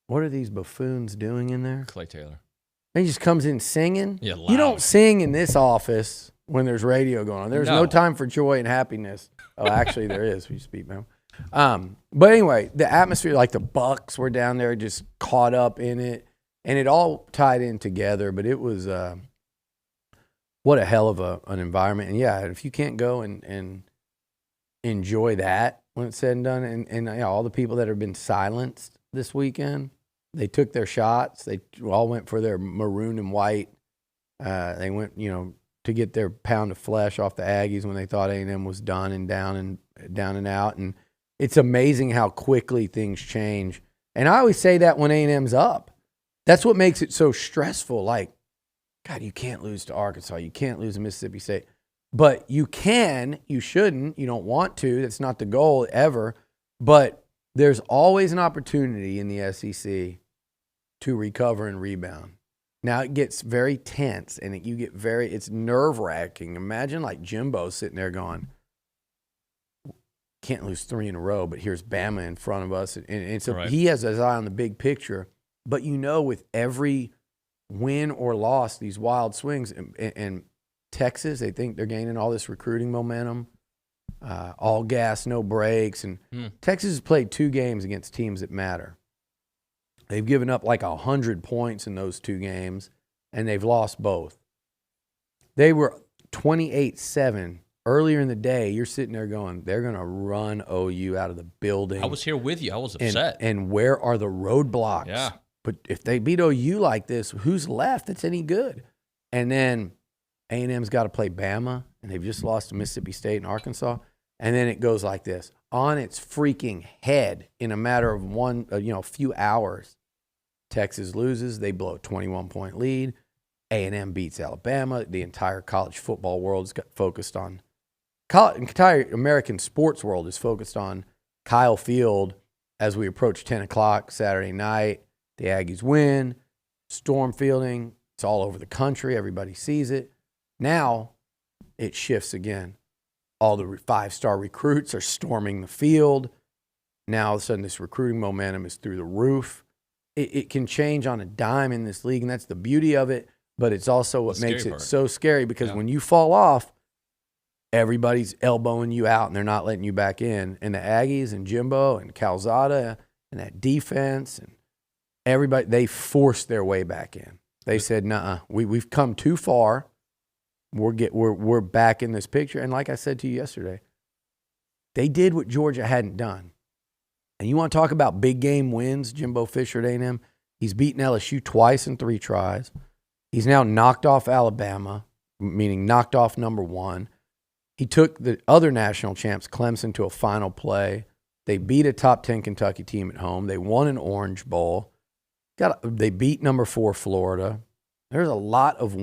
what are these buffoons doing in there? Clay Taylor. And he just comes in singing. Yeah, loud. You don't sing in this office when there's radio going on. There's no time for joy and happiness. Oh, actually, there is. We speak now. But anyway, the atmosphere, like the Bucks were down there just caught up in it, and it all tied in together. But it was what a hell of an environment. And yeah, if you can't go and enjoy that when it's said and done, and all the people that have been silenced this weekend, they took their shots. They all went for their maroon and white. They went, to get their pound of flesh off the Aggies when they thought A&M was done and down and out. And it's amazing how quickly things change. And I always say that when A&M's up. That's what makes it so stressful. Like, God, you can't lose to Arkansas. You can't lose to Mississippi State. But you can. You shouldn't. You don't want to. That's not the goal ever. But there's always an opportunity in the SEC to recover and rebound. Now it gets very tense, and it's nerve-wracking. Imagine like Jimbo sitting there going, can't lose 3 in a row, but here's Bama in front of us. And so he has his eye on the big picture. But with every win or loss, these wild swings, and Texas, they think they're gaining all this recruiting momentum, all gas, no brakes. And Texas has played 2 games against teams that matter. They've given up like 100 points in those 2 games, and they've lost both. They were 28-7. Earlier in the day, you're sitting there going, they're going to run OU out of the building. I was here with you. I was upset. And where are the roadblocks? Yeah. But if they beat OU like this, who's left that's any good? And then A&M's got to play Bama, and they've just lost to Mississippi State and Arkansas. And then it goes like this. On its freaking head in a matter of a few hours, Texas loses. They blow a 21-point lead. A&M beats Alabama. The entire college football world is focused on entire American sports world is focused on Kyle Field as we approach 10 o'clock Saturday night. The Aggies win. Storm fielding. It's all over the country. Everybody sees it. Now it shifts again. All the 5-star recruits are storming the field. Now all of a sudden this recruiting momentum is through the roof. It can change on a dime in this league, and that's the beauty of it. But it's also what makes it so scary because when you fall off, everybody's elbowing you out and they're not letting you back in. And the Aggies and Jimbo and Calzada and that defense and everybody, they forced their way back in. They said, "Nuh-uh, we've come too far. We're back in this picture." And like I said to you yesterday, they did what Georgia hadn't done. And you want to talk about big game wins, Jimbo Fisher at A&M? He's beaten LSU twice in 3 tries. He's now knocked off Alabama, meaning knocked off number 1. He took the other national champs, Clemson, to a final play. They beat a top 10 Kentucky team at home. They won an Orange Bowl. They beat number 4 Florida. There's a lot of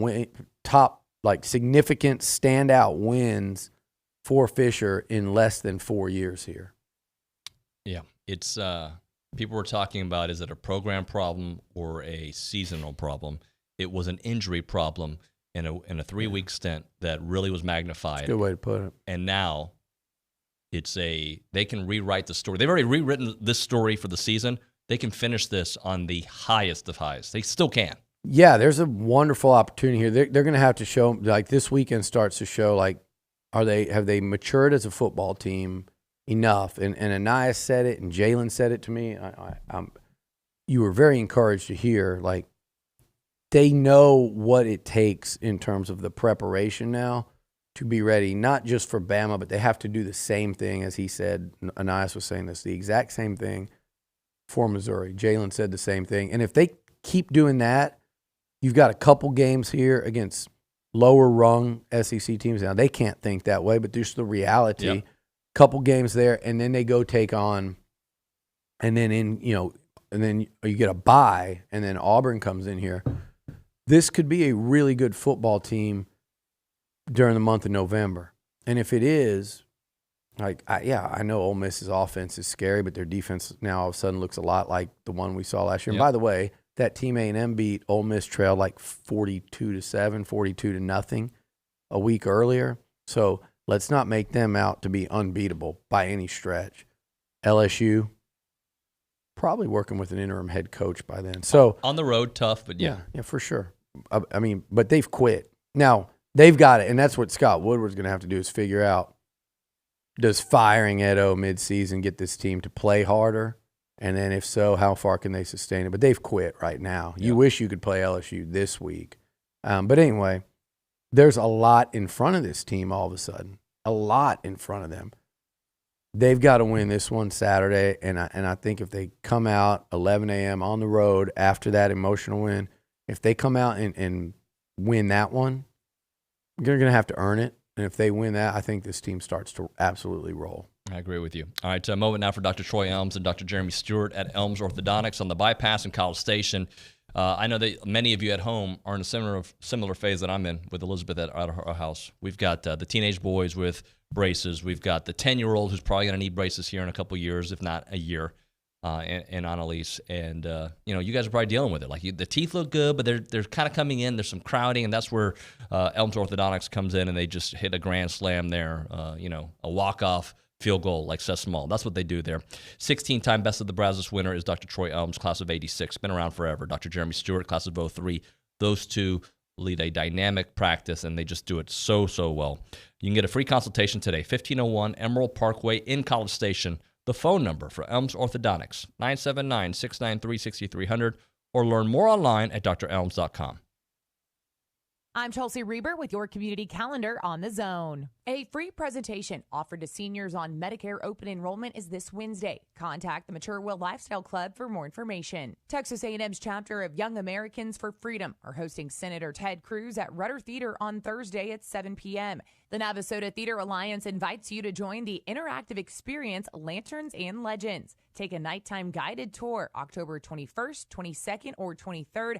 significant standout wins for Fisher in less than 4 years here. Yeah, it's people were talking about, is it a program problem or a seasonal problem? It was an injury problem in a 3-week stint that really was magnified. That's a good way to put it. And now they can rewrite the story. They've already rewritten this story for the season. They can finish this on the highest of highs. They still can. Yeah, there's a wonderful opportunity here. They're going to have to show, like this weekend starts to show, like, have they matured as a football team enough? And Anais said it, and Jalen said it to me. You were very encouraged to hear, like, they know what it takes in terms of the preparation now to be ready, not just for Bama, but they have to do the same thing, as he said. Anais was saying this, the exact same thing for Missouri. Jalen said the same thing. And if they keep doing that, you've got a couple games here against lower rung SEC teams. Now, they can't think that way, but just the reality. Yep. Couple games there, and then they go take on, and then and then you get a bye, and then Auburn comes in here. This could be a really good football team during the month of November. And if it is, I know Ole Miss's offense is scary, but their defense now all of a sudden looks a lot like the one we saw last year. Yep. And by the way, that team A&M beat Ole Miss trailed like 42-7, 42-0 a week earlier. So let's not make them out to be unbeatable by any stretch. LSU, probably working with an interim head coach by then. So on the road, tough, but yeah, for sure. I mean, but they've quit. Now, they've got it, and that's what Scott Woodward's going to have to do is figure out, does firing Edo midseason get this team to play harder? And then if so, how far can they sustain it? But they've quit right now. Yeah. You wish you could play LSU this week. But anyway, there's a lot in front of this team all of a sudden. A lot in front of them. They've got to win this one Saturday, and I think if they come out 11 a.m. on the road after that emotional win, if they come out and win that one, they're going to have to earn it. And if they win that, I think this team starts to absolutely roll. I agree with you. All right, a moment now for Dr. Troy Elms and Dr. Jeremy Stewart at Elms Orthodontics on the bypass in College Station. I know that many of you at home are in a similar phase that I'm in with Elizabeth at our house. We've got the teenage boys with braces. We've got the 10-year-old who's probably going to need braces here in a couple years, if not a year, and Annalise. And, you guys are probably dealing with it. Like, the teeth look good, but they're kind of coming in. There's some crowding, and that's where Elms Orthodontics comes in, and they just hit a grand slam there, a walk-off field goal like Seth Small. That's what they do there. 16-time Best of the Brazos winner is Dr. Troy Elms, class of 86. Been around forever. Dr. Jeremy Stewart, class of 03. Those two lead a dynamic practice, and they just do it so, so well. You can get a free consultation today, 1501 Emerald Parkway in College Station. The phone number for Elms Orthodontics, 979-693-6300, or learn more online at drelms.com. I'm Chelsea Reber with your community calendar on the Zone. A free presentation offered to seniors on Medicare open enrollment is this Wednesday. Contact the Mature Will Lifestyle Club for more information. Texas A&M's chapter of Young Americans for Freedom are hosting Senator Ted Cruz at Rudder Theater on Thursday at 7 p.m. The Navasota Theater Alliance invites you to join the interactive experience Lanterns and Legends. Take a nighttime guided tour October 21st, 22nd, or 23rd